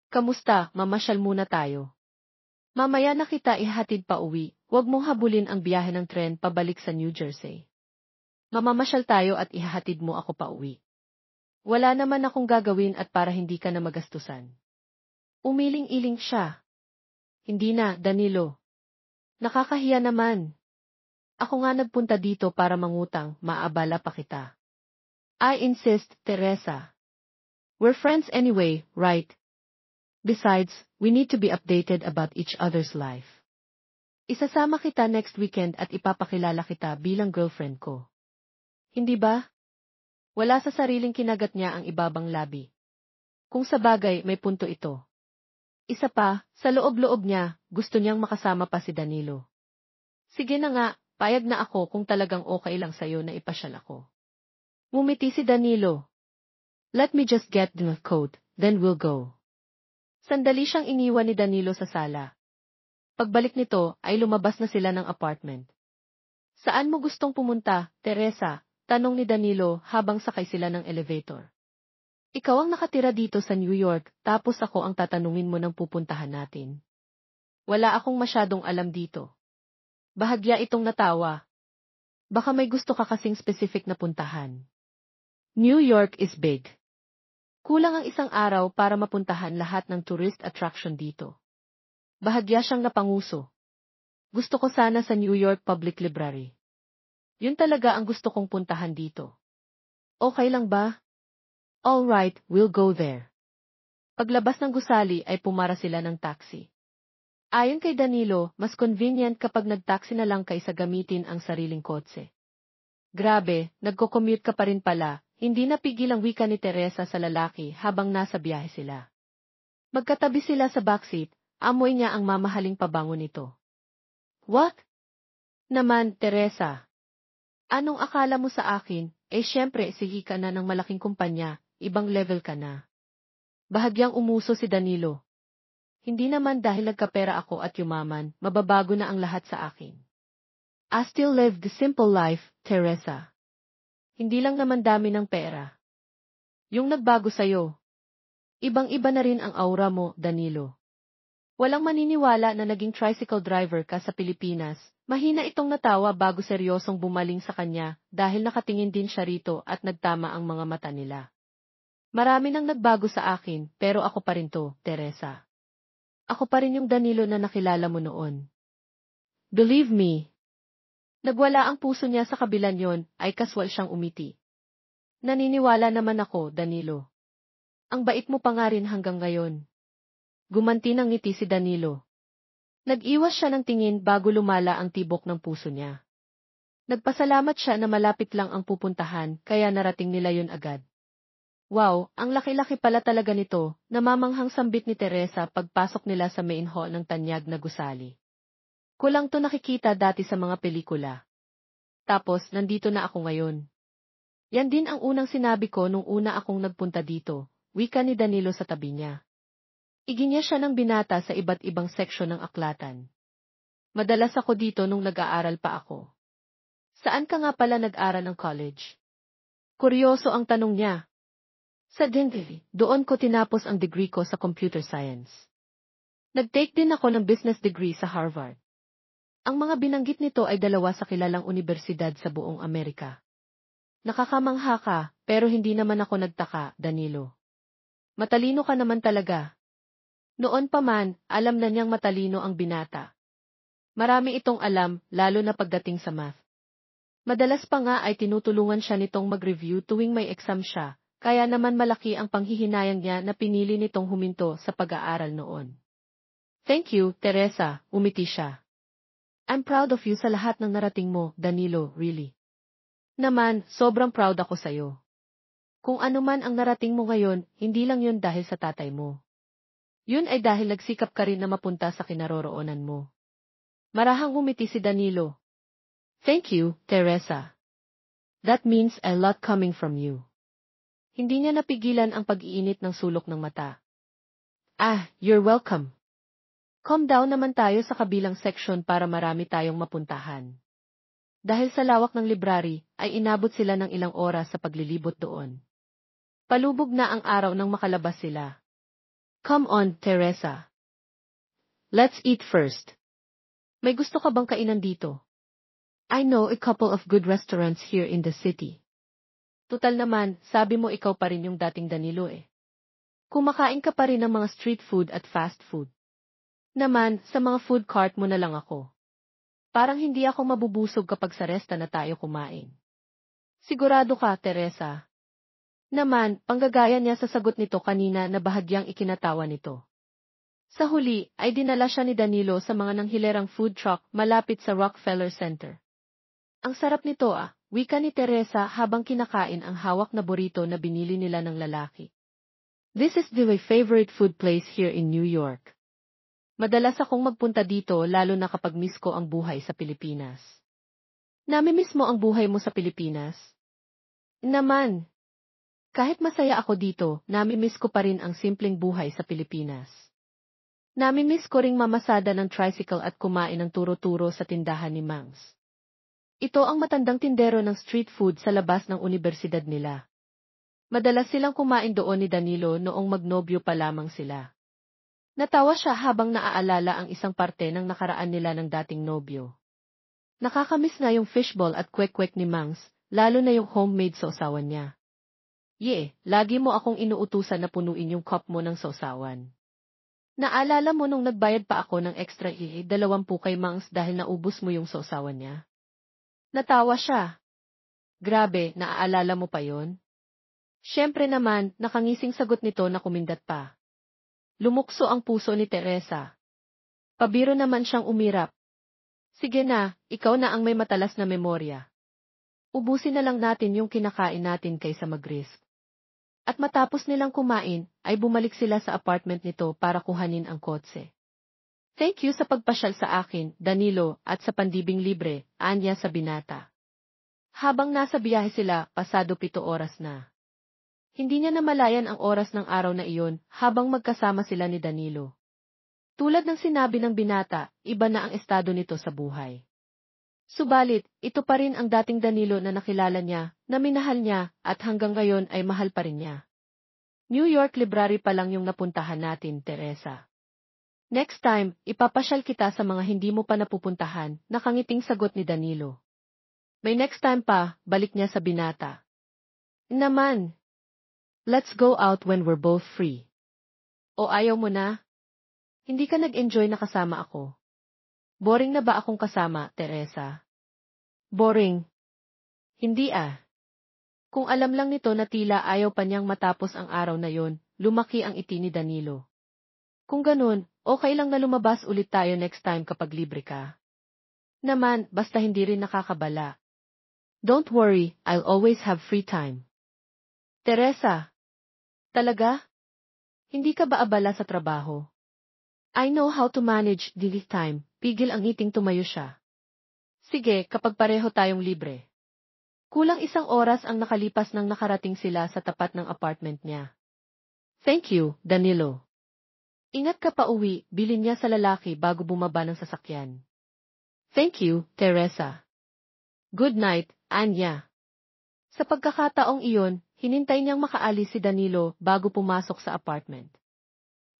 Speaker 1: Kamusta, mamasyal muna tayo. Mamaya na kita ihatid pa uwi, huwag mong habulin ang biyahe ng tren pabalik sa New Jersey. Mamamasyal tayo at ihahatid mo ako pa uwi. Wala naman akong gagawin at para hindi ka na magastusan. Umiling-iling siya. Hindi na, Danilo. Nakakahiya naman. Ako nga nagpunta dito para mangutang, maabala pa kita. I insist, Teresa. We're friends anyway, right? Besides, we need to be updated about each other's life. Isasama kita next weekend at ipapakilala kita bilang girlfriend ko. Hindi ba? Wala sa sariling kinagat niya ang ibabang labi. Kung sa bagay may punto ito. Isa pa, sa loob-loob niya, gusto niyang makasama pa si Danilo. Sige na nga, payag na ako kung talagang okay lang sa'yo na ipasyal ako. Ngumiti si Danilo. Let me just get the coat, then we'll go. Sandali siyang iniwan ni Danilo sa sala. Pagbalik nito ay lumabas na sila ng apartment. Saan mo gustong pumunta, Teresa? Tanong ni Danilo habang sakay sila ng elevator. Ikaw ang nakatira dito sa New York, tapos ako ang tatanungin mo ng pupuntahan natin. Wala akong masyadong alam dito. Bahagya itong natawa. Baka may gusto ka kasing specific na puntahan. New York is big. Kulang ang isang araw para mapuntahan lahat ng tourist attraction dito. Bahagya siyang napanguso. Gusto ko sana sa New York Public Library. Yun talaga ang gusto kong puntahan dito. Okay lang ba? All right, we'll go there. Paglabas ng gusali ay pumara sila ng taxi. Ayon kay Danilo, mas convenient kapag nag-taxi na lang kaysa gamitin ang sariling kotse. Grabe, nagko-commute ka pa rin pala, hindi napigil ang wika ni Teresa sa lalaki habang nasa biyahe sila. Magkatabi sila sa backseat, amoy niya ang mamahaling pabango nito. What? Naman, Teresa. Anong akala mo sa akin? Syempre, sige ka na ng malaking kumpanya. Ibang level ka na. Bahagyang umuso si Danilo. Hindi naman dahil nagkapera ako at yumaman, mababago na ang lahat sa akin. I still live the simple life, Teresa. Hindi lang naman dami ng pera. Yung nagbago sa'yo. Ibang-iba na rin ang aura mo, Danilo. Walang maniniwala na naging tricycle driver ka sa Pilipinas. Mahina itong natawa bago seryosong bumaling sa kanya dahil nakatingin din siya rito at nagtama ang mga mata nila. Marami nang nagbago sa akin, pero ako pa rin to, Teresa. Ako pa rin yung Danilo na nakilala mo noon. Believe me. Nagwala ang puso niya sa kabilan yon, ay kaswal siyang umiti. Naniniwala naman ako, Danilo. Ang bait mo pa nga rin hanggang ngayon. Gumanti ng ngiti si Danilo. Nag-iwas siya ng tingin bago lumala ang tibok ng puso niya. Nagpasalamat siya na malapit lang ang pupuntahan, kaya narating nila yon agad. Wow, ang laki-laki pala talaga nito, namamanghang sambit ni Teresa pagpasok nila sa main hall ng tanyag na gusali. Kulang to nakikita dati sa mga pelikula. Tapos, nandito na ako ngayon. Yan din ang unang sinabi ko nung una akong nagpunta dito, wika ni Danilo sa tabi niya. Iginya siya ng binata sa iba't ibang seksyon ng aklatan. Madalas ako dito nung nag-aaral pa ako. Saan ka nga pala nag-aral ng college? Kuryoso ang tanong niya. Sa Denver, doon ko tinapos ang degree ko sa computer science. Nag-take din ako ng business degree sa Harvard. Ang mga binanggit nito ay dalawa sa kilalang universidad sa buong Amerika. Nakakamangha ka, pero hindi naman ako nagtaka, Danilo. Matalino ka naman talaga. Noon pa man, alam na niyang matalino ang binata. Marami itong alam, lalo na pagdating sa math. Madalas pa nga ay tinutulungan siya nitong mag-review tuwing may exam siya. Kaya naman malaki ang panghihinayang niya na pinili nitong huminto sa pag-aaral noon. Thank you, Teresa, umiti siya. I'm proud of you sa lahat ng narating mo, Danilo, really. Naman, sobrang proud ako sa'yo. Kung ano man ang narating mo ngayon, hindi lang yun dahil sa tatay mo. Yun ay dahil nagsikap ka rin na mapunta sa kinaroroonan mo. Marahang umiti si Danilo. Thank you, Teresa. That means a lot coming from you. Hindi niya napigilan ang pag-iinit ng sulok ng mata. You're welcome. Calm down naman tayo sa kabilang section para marami tayong mapuntahan. Dahil sa lawak ng library, ay inabot sila ng ilang oras sa paglilibot doon. Palubog na ang araw nang makalabas sila. Come on, Teresa. Let's eat first. May gusto ka bang kainan dito? I know a couple of good restaurants here in the city. Tutal naman, sabi mo ikaw pa rin yung dating Danilo eh. Kumakain ka pa rin ng mga street food at fast food. Naman, sa mga food cart mo na lang ako. Parang hindi ako mabubusog kapag sa resta na tayo kumain. Sigurado ka, Teresa. Naman, panggagaya niya sa sagot nito kanina na bahagyang ikinatawa nito. Sa huli, ay dinala siya ni Danilo sa mga nanghilerang food truck malapit sa Rockefeller Center. Ang sarap nito wika ni Teresa habang kinakain ang hawak na burrito na binili nila ng lalaki. This is my favorite food place here in New York. Madalas akong magpunta dito lalo na kapag miss ko ang buhay sa Pilipinas. Namimiss mo ang buhay mo sa Pilipinas? Naman. Kahit masaya ako dito, namimiss ko pa rin ang simpleng buhay sa Pilipinas. Namimiss ko ring mamasada ng tricycle at kumain ng turo-turo sa tindahan ni Mangs. Ito ang matandang tindero ng street food sa labas ng universidad nila. Madalas silang kumain doon ni Danilo noong magnobyo pa lamang sila. Natawa siya habang naaalala ang isang parte ng nakaraan nila ng dating nobyo. Nakakamiss nga yung fishball at kwek-kwek ni Mangs, lalo na yung homemade sausawan niya. Lagi mo akong inuutusan na punuin yung cup mo ng sausawan. Naalala mo nung nagbayad pa ako ng extra 20 kay Mangs dahil naubos mo yung sausawan niya? Natawa siya. Grabe, naaalala mo pa yon? Siyempre naman, nakangising sagot nito na kumindat pa. Lumukso ang puso ni Teresa. Pabiro naman siyang umirap. Sige na, ikaw na ang may matalas na memorya. Ubusin na lang natin yung kinakain natin kaysa mag-risk. At matapos nilang kumain, ay bumalik sila sa apartment nito para kuhanin ang kotse. Thank you sa pagpasyal sa akin, Danilo, at sa pandibing libre, anya sa binata. Habang nasa biyahe sila, pasado 7 oras na. Hindi niya namalayan ang oras ng araw na iyon habang magkasama sila ni Danilo. Tulad ng sinabi ng binata, iba na ang estado nito sa buhay. Subalit, ito pa rin ang dating Danilo na nakilala niya, na minahal niya, at hanggang ngayon ay mahal pa rin niya. New York Library pa lang yung napuntahan natin, Teresa. Next time, ipapasyal kita sa mga hindi mo pa napupuntahan, nakangiting sagot ni Danilo. May next time pa, balik niya sa binata. Naman. Let's go out when we're both free. O ayaw mo na? Hindi ka nag-enjoy na kasama ako. Boring na ba akong kasama, Teresa? Boring. Hindi Kung alam lang nito na tila ayaw pa niyang matapos ang araw na yon, lumaki ang iti ni Danilo. Kung ganun, okay lang na lumabas ulit tayo next time kapag libre ka. Naman, basta hindi rin nakakabala. Don't worry, I'll always have free time. Teresa. Talaga? Hindi ka ba abala sa trabaho? I know how to manage this time, pigil ang ngiting tumayo siya. Sige, kapag pareho tayong libre. Kulang 1 oras ang nakalipas nang nakarating sila sa tapat ng apartment niya. Thank you, Danilo. Ingat ka pa uwi, bilin niya sa lalaki bago bumaba ng sasakyan. Thank you, Teresa. Good night, Anya. Sa pagkakataong iyon, hinintay niyang makaalis si Danilo bago pumasok sa apartment.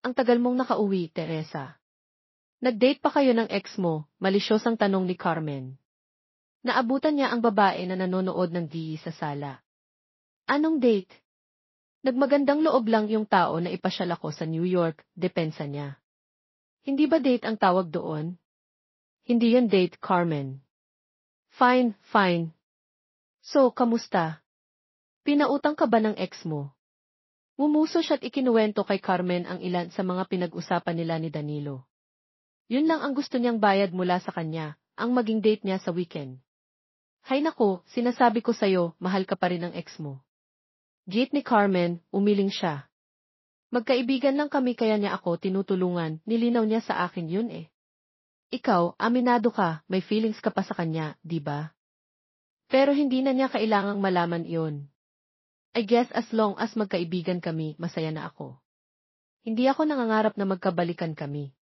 Speaker 1: Ang tagal mong nakauwi, Teresa. Nag-date pa kayo ng ex mo, malisyosang tanong ni Carmen. Naabutan niya ang babae na nanonood ng TV sa sala. Anong date? Nagmagandang loob lang yung tao na ipasyal ako sa New York, depensa niya. Hindi ba date ang tawag doon? Hindi yan date, Carmen. Fine, fine. So, kamusta? Pinautang ka ba ng ex mo? Mumuso siya't ikinuwento kay Carmen ang ilan sa mga pinag-usapan nila ni Danilo. Yun lang ang gusto niyang bayad mula sa kanya, ang maging date niya sa weekend. Hay nako, sinasabi ko sa'yo, mahal ka pa rin ng ex mo. Jeet ni Carmen, umiling siya. Magkaibigan lang kami kaya niya ako tinutulungan, nilinaw niya sa akin yun Ikaw, aminado ka, may feelings ka pa sa kanya, di ba? Pero hindi na niya kailangang malaman iyon. I guess as long as magkaibigan kami, masaya na ako. Hindi ako nangangarap na magkabalikan kami.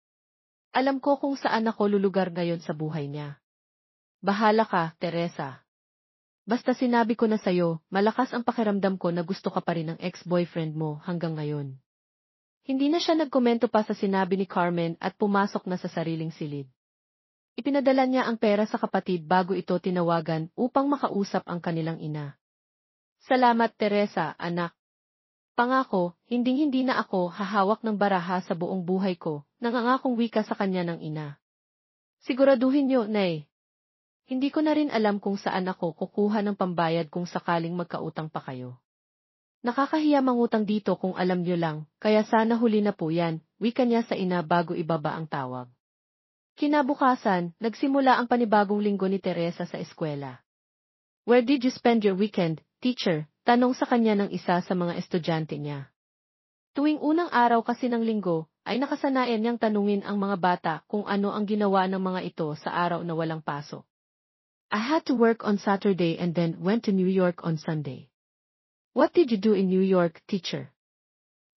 Speaker 1: Alam ko kung saan ako lulugar ngayon sa buhay niya. Bahala ka, Teresa. Basta sinabi ko na sa'yo, malakas ang pakiramdam ko na gusto ka pa rin ng ex-boyfriend mo hanggang ngayon. Hindi na siya nagkomento pa sa sinabi ni Carmen at pumasok na sa sariling silid. Ipinadala niya ang pera sa kapatid bago ito tinawagan upang makausap ang kanilang ina. Salamat, Teresa, anak. Pangako, hinding-hindi na ako hahawak ng baraha sa buong buhay ko, nangangakong wika sa kanya ng ina. Siguraduhin niyo, Nay. Hindi ko na rin alam kung saan ako kukuha ng pambayad kung sakaling magkautang pa kayo. Nakakahiya mangutang dito kung alam niyo lang, kaya sana huli na po yan, wika niya sa ina bago ibaba ang tawag. Kinabukasan, nagsimula ang panibagong linggo ni Teresa sa eskwela. Where did you spend your weekend, teacher? Tanong sa kanya ng isa sa mga estudyante niya. Tuwing unang araw kasi ng linggo, ay nakasanayan niyang tanungin ang mga bata kung ano ang ginawa ng mga ito sa araw na walang pasok. I had to work on Saturday and then went to New York on Sunday. What did you do in New York, teacher?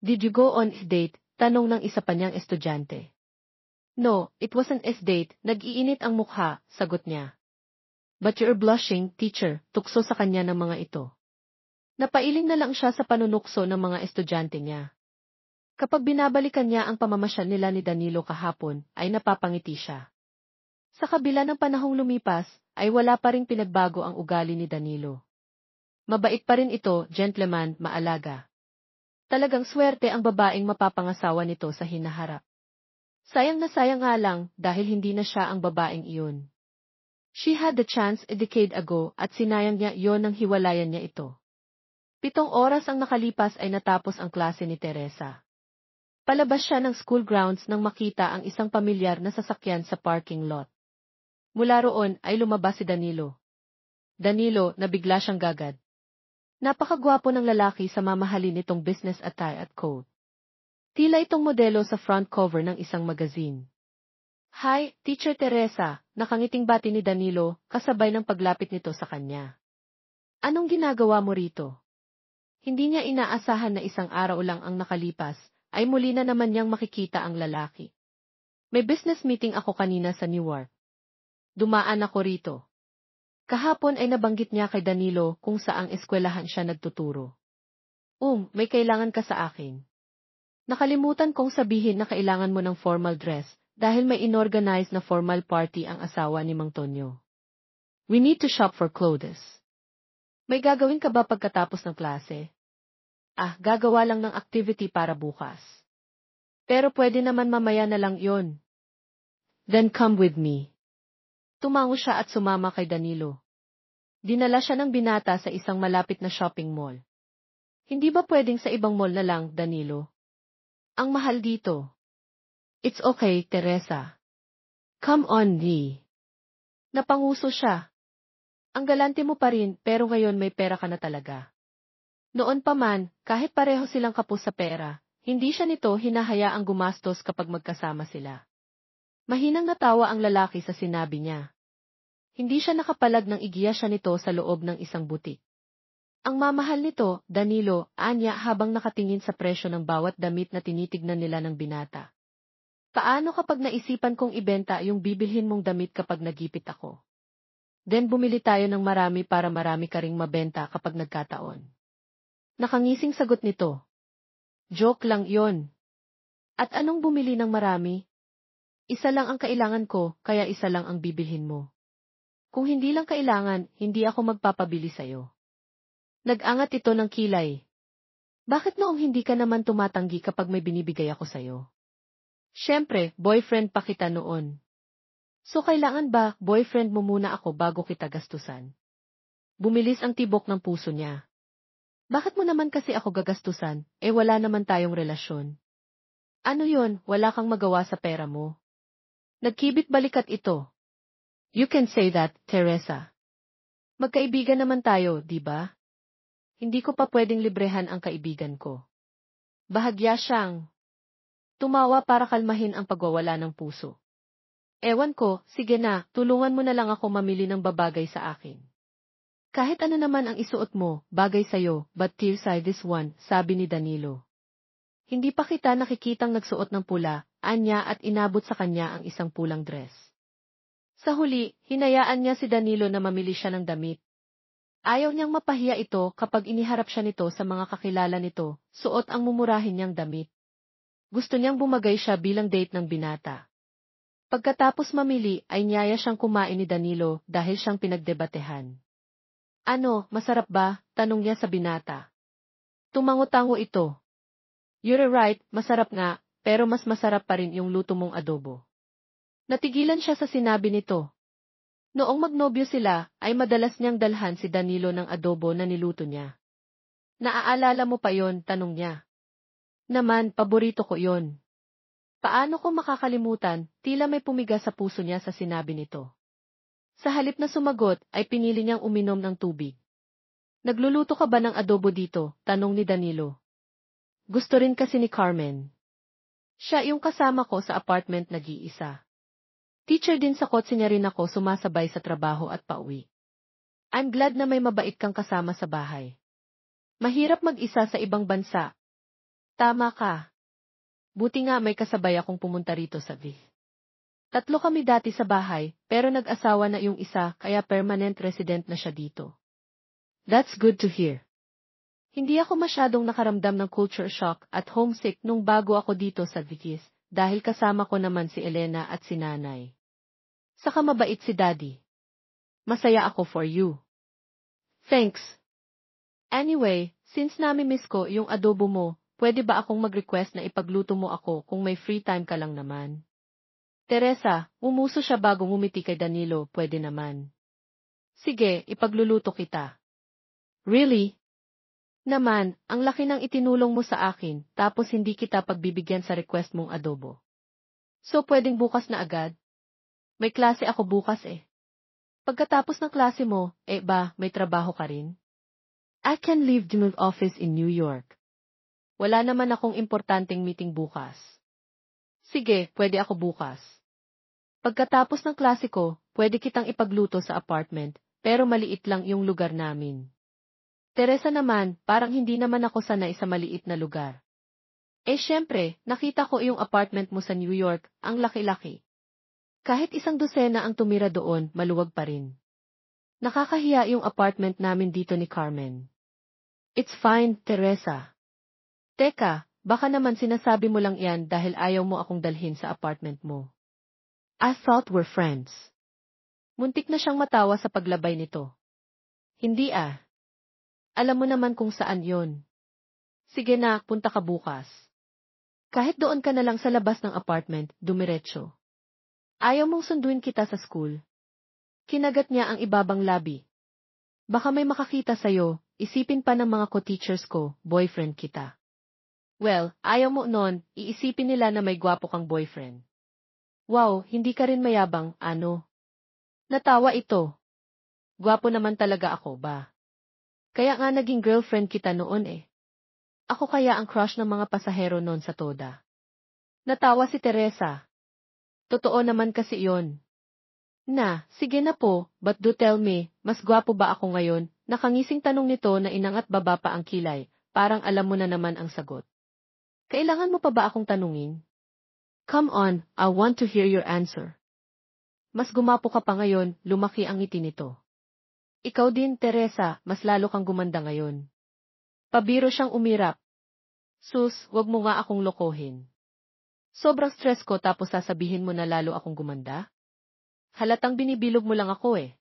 Speaker 1: Did you go on a date? Tanong ng isa pa niyang estudyante. No, it wasn't a date, nag-iinit ang mukha, sagot niya. But you're blushing, teacher, tukso sa kanya ng mga ito. Napailing na lang siya sa panunukso ng mga estudyante niya. Kapag binabalikan niya ang pamamasyal nila ni Danilo kahapon, ay napapangiti siya. Sa kabila ng panahong lumipas, ay wala pa ring pinagbago ang ugali ni Danilo. Mabait pa rin ito, gentleman, maalaga. Talagang swerte ang babaeng mapapangasawa nito sa hinaharap. Sayang na sayang nga lang dahil hindi na siya ang babaeng iyon. She had the chance a decade ago at sinayang niya iyon nang hiwalayan niya ito. 7 oras ang nakalipas ay natapos ang klase ni Teresa. Palabas siya ng school grounds nang makita ang isang pamilyar na sasakyan sa parking lot. Mula roon ay lumabas si Danilo. Danilo, nabigla siyang gagad. Napakagwapo ng lalaki sa mamahalin nitong business attire at coat. Tila itong modelo sa front cover ng isang magazine. Hi, Teacher Teresa, nakangiting bati ni Danilo, kasabay ng paglapit nito sa kanya. Anong ginagawa mo rito? Hindi niya inaasahan na isang araw lang ang nakalipas, ay muli na naman niyang makikita ang lalaki. May business meeting ako kanina sa Newark. Dumaan ako rito. Kahapon ay nabanggit niya kay Danilo kung saang eskwelahan siya nagtuturo. May kailangan ka sa akin. Nakalimutan kong sabihin na kailangan mo ng formal dress dahil may inorganize na formal party ang asawa ni Mang Tonyo. We need to shop for clothes. May gagawin ka ba pagkatapos ng klase? Gagawa lang ng activity para bukas. Pero pwede naman mamaya na lang yon. Then come with me. Tumango siya at sumama kay Danilo. Dinala siya ng binata sa isang malapit na shopping mall. Hindi ba pwedeng sa ibang mall na lang, Danilo? Ang mahal dito. It's okay, Teresa. Come on, Dee. Napanguso siya. Ang galante mo pa rin, pero ngayon may pera ka na talaga. Noon pa man, kahit pareho silang kapos sa pera, hindi siya nito hinahayaang gumastos kapag magkasama sila. Mahinang natawa ang lalaki sa sinabi niya. Hindi siya nakapalag nang igiya siya nito sa loob ng isang butik. Ang mamahal nito, Danilo, anya habang nakatingin sa presyo ng bawat damit na tinitignan nila ng binata. Paano kapag naisipan kong ibenta yung bibilhin mong damit kapag nagipit ako? Then bumili tayo ng marami para marami ka ring mabenta kapag nagkataon. Nakangising sagot nito. Joke lang yon. At anong bumili ng marami? Isa lang ang kailangan ko, kaya isa lang ang bibilhin mo. Kung hindi lang kailangan, hindi ako magpapabili sa'yo. Nag-angat ito ng kilay. Bakit noong hindi ka naman tumatanggi kapag may binibigay ako sa'yo? Siyempre, boyfriend pa kita noon. So kailangan ba, boyfriend mo muna ako bago kita gastusan? Bumilis ang tibok ng puso niya. Bakit mo naman kasi ako gagastusan, wala naman tayong relasyon? Ano yon, wala kang magawa sa pera mo? Nagkibit balikat ito. You can say that, Teresa. Magkaibigan naman tayo, di ba? Hindi ko pa pwedeng librehan ang kaibigan ko. Bahagya siyang tumawa para kalmahin ang pagwawala ng puso. Ewan ko, sige na, tulungan mo na lang ako mamili ng babagay sa akin. Kahit ano naman ang isuot mo, bagay sa'yo, but Tirsa this one, sabi ni Danilo. Hindi pa kita nakikitang nagsuot ng pula, anya at inabot sa kanya ang isang pulang dress. Sa huli, hinayaan niya si Danilo na mamili siya ng damit. Ayaw niyang mapahiya ito kapag iniharap siya nito sa mga kakilala nito, suot ang mumurahin niyang damit. Gusto niyang bumagay siya bilang date ng binata. Pagkatapos mamili ay niyaya siyang kumain ni Danilo dahil siyang pinagdebatehan. Ano, masarap ba? Tanong niya sa binata. Tumango-tango ito. You're right, masarap nga, pero mas masarap pa rin yung luto mong adobo. Natigilan siya sa sinabi nito. Noong magnobyo sila, ay madalas niyang dalhan si Danilo ng adobo na niluto niya. Naaalala mo pa yon? Tanong niya. Naman, paborito ko yon. Paano ko makakalimutan? Tila may pumiga sa puso niya sa sinabi nito. Sa halip na sumagot, ay pinili niyang uminom ng tubig. Nagluluto ka ba ng adobo dito? Tanong ni Danilo. Gusto rin kasi ni Carmen. Siya yung kasama ko sa apartment nag-iisa. Teacher din sa kotse niya rin ako sumasabay sa trabaho at pauwi. I'm glad na may mabait kang kasama sa bahay. Mahirap mag-isa sa ibang bansa. Tama ka. Buti nga may kasabay akong pumunta rito sa VIF. 3 kami dati sa bahay, pero nag-asawa na yung isa kaya permanent resident na siya dito. That's good to hear. Hindi ako masyadong nakaramdam ng culture shock at homesick nung bago ako dito sa VIF dahil kasama ko naman si Elena at si nanay. Saka mabait si daddy. Masaya ako for you. Thanks. Anyway, since nami-miss ko yung adobo mo, pwede ba akong mag-request na ipagluto mo ako kung may free time ka lang naman? Teresa, umuso siya bago ngumiti kay Danilo, pwede naman. Sige, ipagluluto kita. Really? Naman, ang laki ng itinulong mo sa akin, tapos hindi kita pagbibigyan sa request mong adobo. So pwedeng bukas na agad? May klase ako bukas eh. Pagkatapos ng klase mo, may trabaho ka rin? I can leave the office in New York. Wala naman akong importanteng meeting bukas. Sige, pwede ako bukas. Pagkatapos ng klase ko, pwede kitang ipagluto sa apartment, pero maliit lang yung lugar namin. Teresa naman, parang hindi naman ako sanay sa maliit na lugar. Syempre, nakita ko yung apartment mo sa New York, ang laki-laki. Kahit 100 ang tumira doon, maluwag pa rin. Nakakahiya yung apartment namin dito ni Carmen. It's fine, Teresa. Teka, baka naman sinasabi mo lang yan dahil ayaw mo akong dalhin sa apartment mo. I thought we're friends. Muntik na siyang matawa sa paglabay nito. Hindi ah. Alam mo naman kung saan yon. Sige na, punta ka bukas. Kahit doon ka na lang sa labas ng apartment, dumiretso. Ayaw mong sunduin kita sa school. Kinagat niya ang ibabang labi. Baka may makakita sa'yo, isipin pa ng mga co-teachers ko, boyfriend kita. Well, ayaw mo nun, iisipin nila na may gwapo kang boyfriend. Wow, hindi ka rin mayabang, ano? Natawa ito. Gwapo naman talaga ako ba? Kaya nga naging girlfriend kita noon eh. Ako kaya ang crush ng mga pasahero noon sa Toda. Natawa si Teresa. Totoo naman kasi yon. Sige na po, but do tell me, mas gwapo ba ako ngayon? Nakangising tanong nito na inangat baba pa ang kilay, parang alam mo na naman ang sagot. Kailangan mo pa ba akong tanungin? Come on, I want to hear your answer. Mas gumapo ka pa ngayon, lumaki ang ngiti nito. Ikaw din, Teresa, mas lalo kang gumanda ngayon. Pabiro siyang umirap. Sus, wag mo nga akong lokohin. Sobrang stress ko tapos sasabihin mo na lalo akong gumanda? Halatang binibilog mo lang ako eh.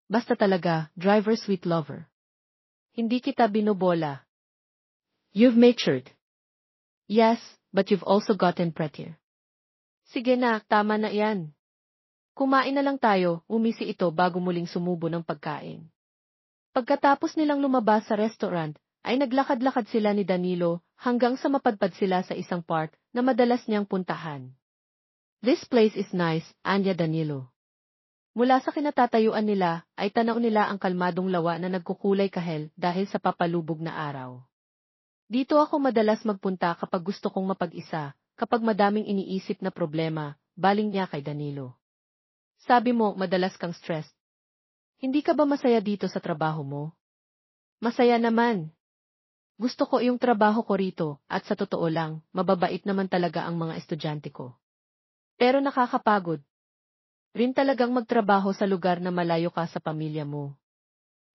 Speaker 1: Basta talaga, driver sweet lover. Hindi kita binobola. You've matured. Yes, but you've also gotten prettier. Sige na, tama na yan. Kumain na lang tayo, umisi ito bago muling sumubo ng pagkain. Pagkatapos nilang lumabas sa restaurant, ay naglakad-lakad sila ni Danilo hanggang sa mapadpad sila sa isang park na madalas niyang puntahan. This place is nice, anya Danilo. Mula sa kinatatayuan nila, ay tanaw nila ang kalmadong lawa na nagkukulay kahel dahil sa papalubog na araw. Dito ako madalas magpunta kapag gusto kong mapag-isa, kapag madaming iniisip na problema, baling niya kay Danilo. Sabi mo, madalas kang stressed. Hindi ka ba masaya dito sa trabaho mo? Masaya naman. Gusto ko yung trabaho ko rito, at sa totoo lang, mababait naman talaga ang mga estudyante ko. Pero nakakapagod. Rin talagang magtrabaho sa lugar na malayo ka sa pamilya mo.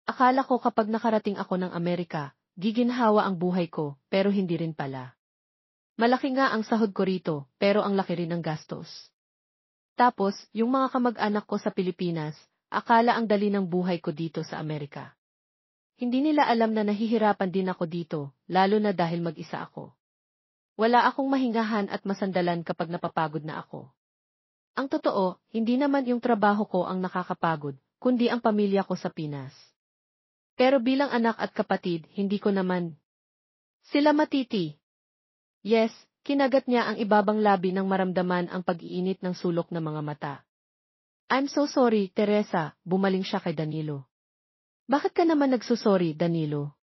Speaker 1: Akala ko kapag nakarating ako ng Amerika, giginhawa ang buhay ko, pero hindi rin pala. Malaki nga ang sahod ko rito, pero ang laki rin ng gastos. Tapos, yung mga kamag-anak ko sa Pilipinas, akala ang dali ng buhay ko dito sa Amerika. Hindi nila alam na nahihirapan din ako dito, lalo na dahil mag-isa ako. Wala akong mahingahan at masandalan kapag napapagod na ako. Ang totoo, hindi naman yung trabaho ko ang nakakapagod, kundi ang pamilya ko sa Pinas. Pero bilang anak at kapatid, hindi ko naman sila matiti. Yes, kinagat niya ang ibabang labi nang maramdaman ang pag-iinit ng sulok ng mga mata. I'm so sorry, Teresa, bumaling siya kay Danilo. Bakit ka naman nagsusorry, Danilo?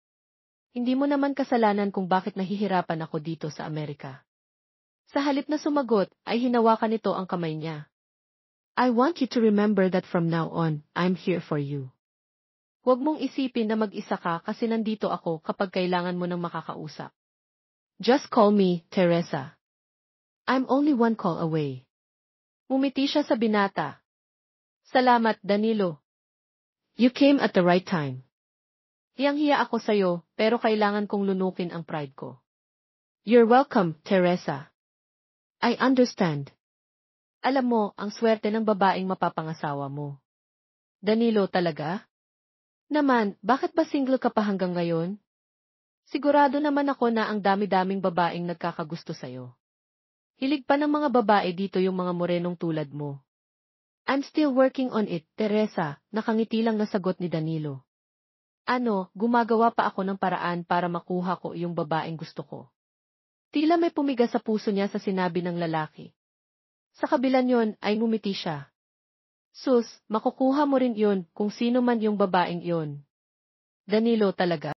Speaker 1: Hindi mo naman kasalanan kung bakit nahihirapan ako dito sa Amerika. Sa halip na sumagot, ay hinawakan nito ang kamay niya. I want you to remember that from now on, I'm here for you. Huwag mong isipin na mag-isa ka kasi nandito ako kapag kailangan mo ng makakausap. Just call me, Teresa. I'm only one call away. Mumiti siya sa binata. Salamat, Danilo. You came at the right time. Hiyang-hiya ako sa'yo, pero kailangan kong lunukin ang pride ko. You're welcome, Teresa. I understand. Alam mo, ang swerte ng babaeng mapapangasawa mo. Danilo talaga? Naman, bakit ba single ka pa hanggang ngayon? Sigurado naman ako na ang dami-daming babaeng nagkakagusto sa'yo. Hilig pa ng mga babae dito yung mga morenong tulad mo. I'm still working on it, Teresa, nakangiti lang na sagot ni Danilo. Ano, gumagawa pa ako ng paraan para makuha ko yung babaeng gusto ko. Tila may pumiga sa puso niya sa sinabi ng lalaki. Sa kabila niyon ay ngumiti siya. Sus, makukuha mo rin yun kung sino man yung babaeng yun. Danilo talaga?